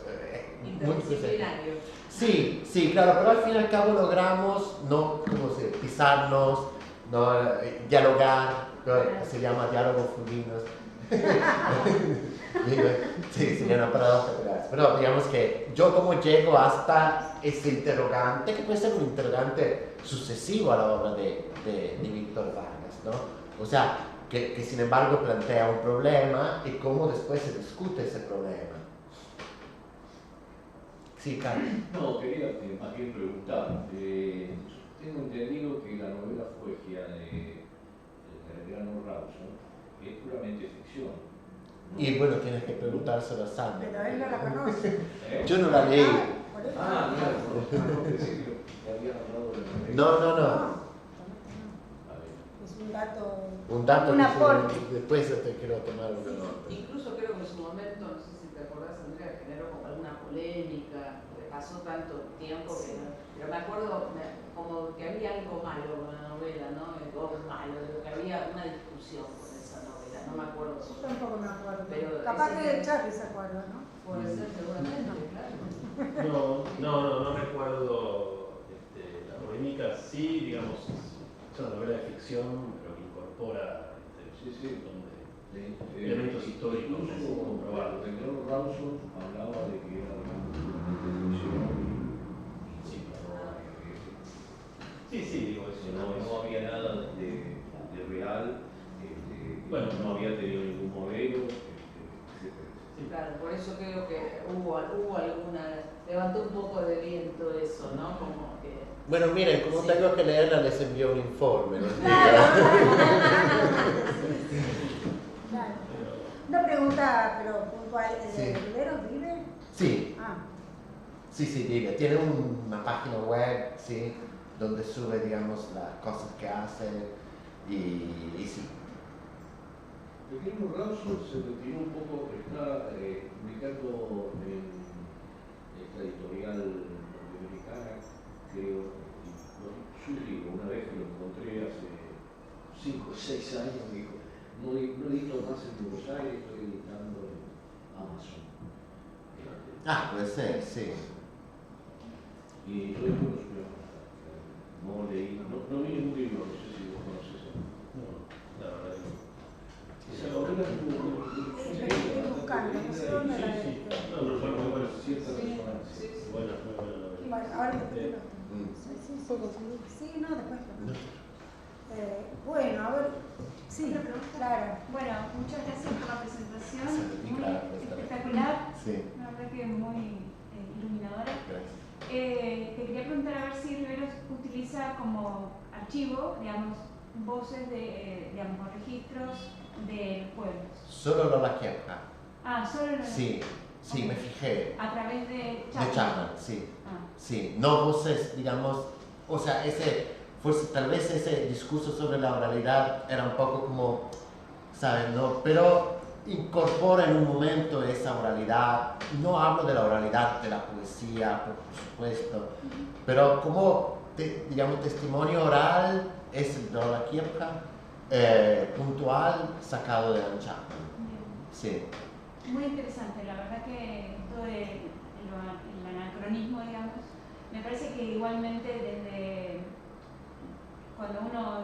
Interdisciplinario. Sí, claro, pero al fin y al cabo logramos no, ¿cómo se dice? Pisarnos, no, dialogar, ¿no? Se llama diálogo fluidos. Sí, sería una paradoja, pero digamos que yo como llego hasta ese interrogante, que puede ser un interrogante sucesivo a la obra de Víctor Vargas, ¿no? O sea, que sin embargo plantea un problema y cómo después se discute ese problema. Sí, Carlos. No, quería más bien preguntar. Tengo entendido que la novela Fuegia de Grano Rawson es puramente ficción, ¿no? Y bueno, tienes que preguntárselo a Sandra. Pero él no la conoce. Yo no la leí. Por eso. Claro, pensé que habían hablado de la novela. No. A ver. Es un dato. Un dato Un que aporte. después te quiero tomar una nota. Incluso creo que en su momento, no sé si te acordás, Andrea, generó como alguna polémica, porque pasó tanto tiempo que no. Pero me acuerdo como que había algo malo con la novela, ¿no? Algo malo, que había una discusión con esa novela, no me acuerdo. Yo tampoco me acuerdo. Pero Capaz ese que Charlie se acuerda, ¿no? puede ser seguramente, claro. No recuerdo la polémica, sí, digamos, es una novela de ficción, pero que incorpora elementos históricos comprobados. El Grano Rawson hablaba de que era de ficción. Sí, digo eso. No había nada de real, Bueno, no había tenido ningún modelo, etc. Sí. Claro, por eso creo que hubo alguna, levantó un poco de viento eso, ¿no? Como que... Bueno, miren, como Sí. tengo que leerla, les envío un informe. ¿No? Claro. Una pregunta, pero puntual. Sí. ¿Rivero vive? Sí, Ah, sí, vive. Tiene una página web, sí, donde sube, digamos, las cosas que hace y sí. El Grano Rawson se retiró un poco, está publicando en esta editorial norteamericana, creo, su libro, una vez que lo encontré. 5 o 6 años, me dijo, no edito más en Buenos Aires, estoy editando en Amazon. Ah, puede ser, sí. Y yo después no leí, no vi ningún libro, no sé si vos conoces. No, la verdad que no. Esa novela Estoy buscando, no sé dónde la leí. No, fue muy bueno. cierta Sí, resonancia. sí, sí. Buena, muy buena novela. Bueno, ahora te lo Mm. Sí, no, después lo bueno, a ver, sí, ¿Otra pregunta? claro. Bueno, muchas gracias por la presentación, Sí, muy claro, por estar aquí. espectacular, Sí, la verdad que muy iluminadora. gracias. Te quería preguntar a ver si Riveros utiliza como archivo, digamos, voces de, digamos, registros de los pueblos. Solo Lola Kiepa. Ah, solo los... Sí, sí, me fijé. A través de De Chapman. Chapman, sí. Ah, Sí, no voces, digamos, o sea, tal vez ese discurso sobre la oralidad era un poco como, ¿saben? No, pero incorpora en un momento esa oralidad. No hablo de la oralidad de la poesía, por supuesto, pero como, digamos, testimonio oral es el Lola Kiepa, puntual, sacado de Anne Chapman. bien. Sí. Muy interesante, la verdad que esto del el anacronismo, digamos, me parece que igualmente desde cuando uno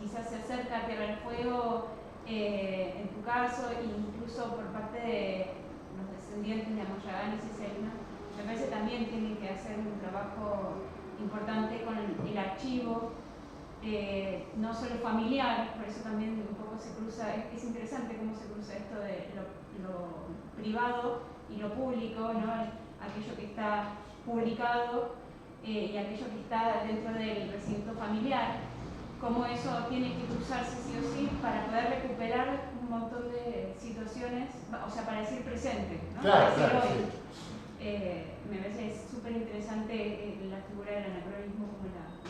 quizás se acerca a Tierra del Fuego, en tu caso, incluso por parte de los descendientes de Amoyaganes y Selma, me parece también tienen que hacer un trabajo importante con el archivo, no solo familiar, por eso también un poco se cruza, es interesante cómo se cruza esto de lo privado y lo público, ¿no? Aquello que está publicado y aquello que está dentro del recinto familiar, cómo eso tiene que cruzarse sí o sí para poder recuperar un montón de situaciones, o sea, para decir presente, ¿no? Claro, Para decir claro, hoy. sí. Me parece súper interesante la figura del anacronismo como la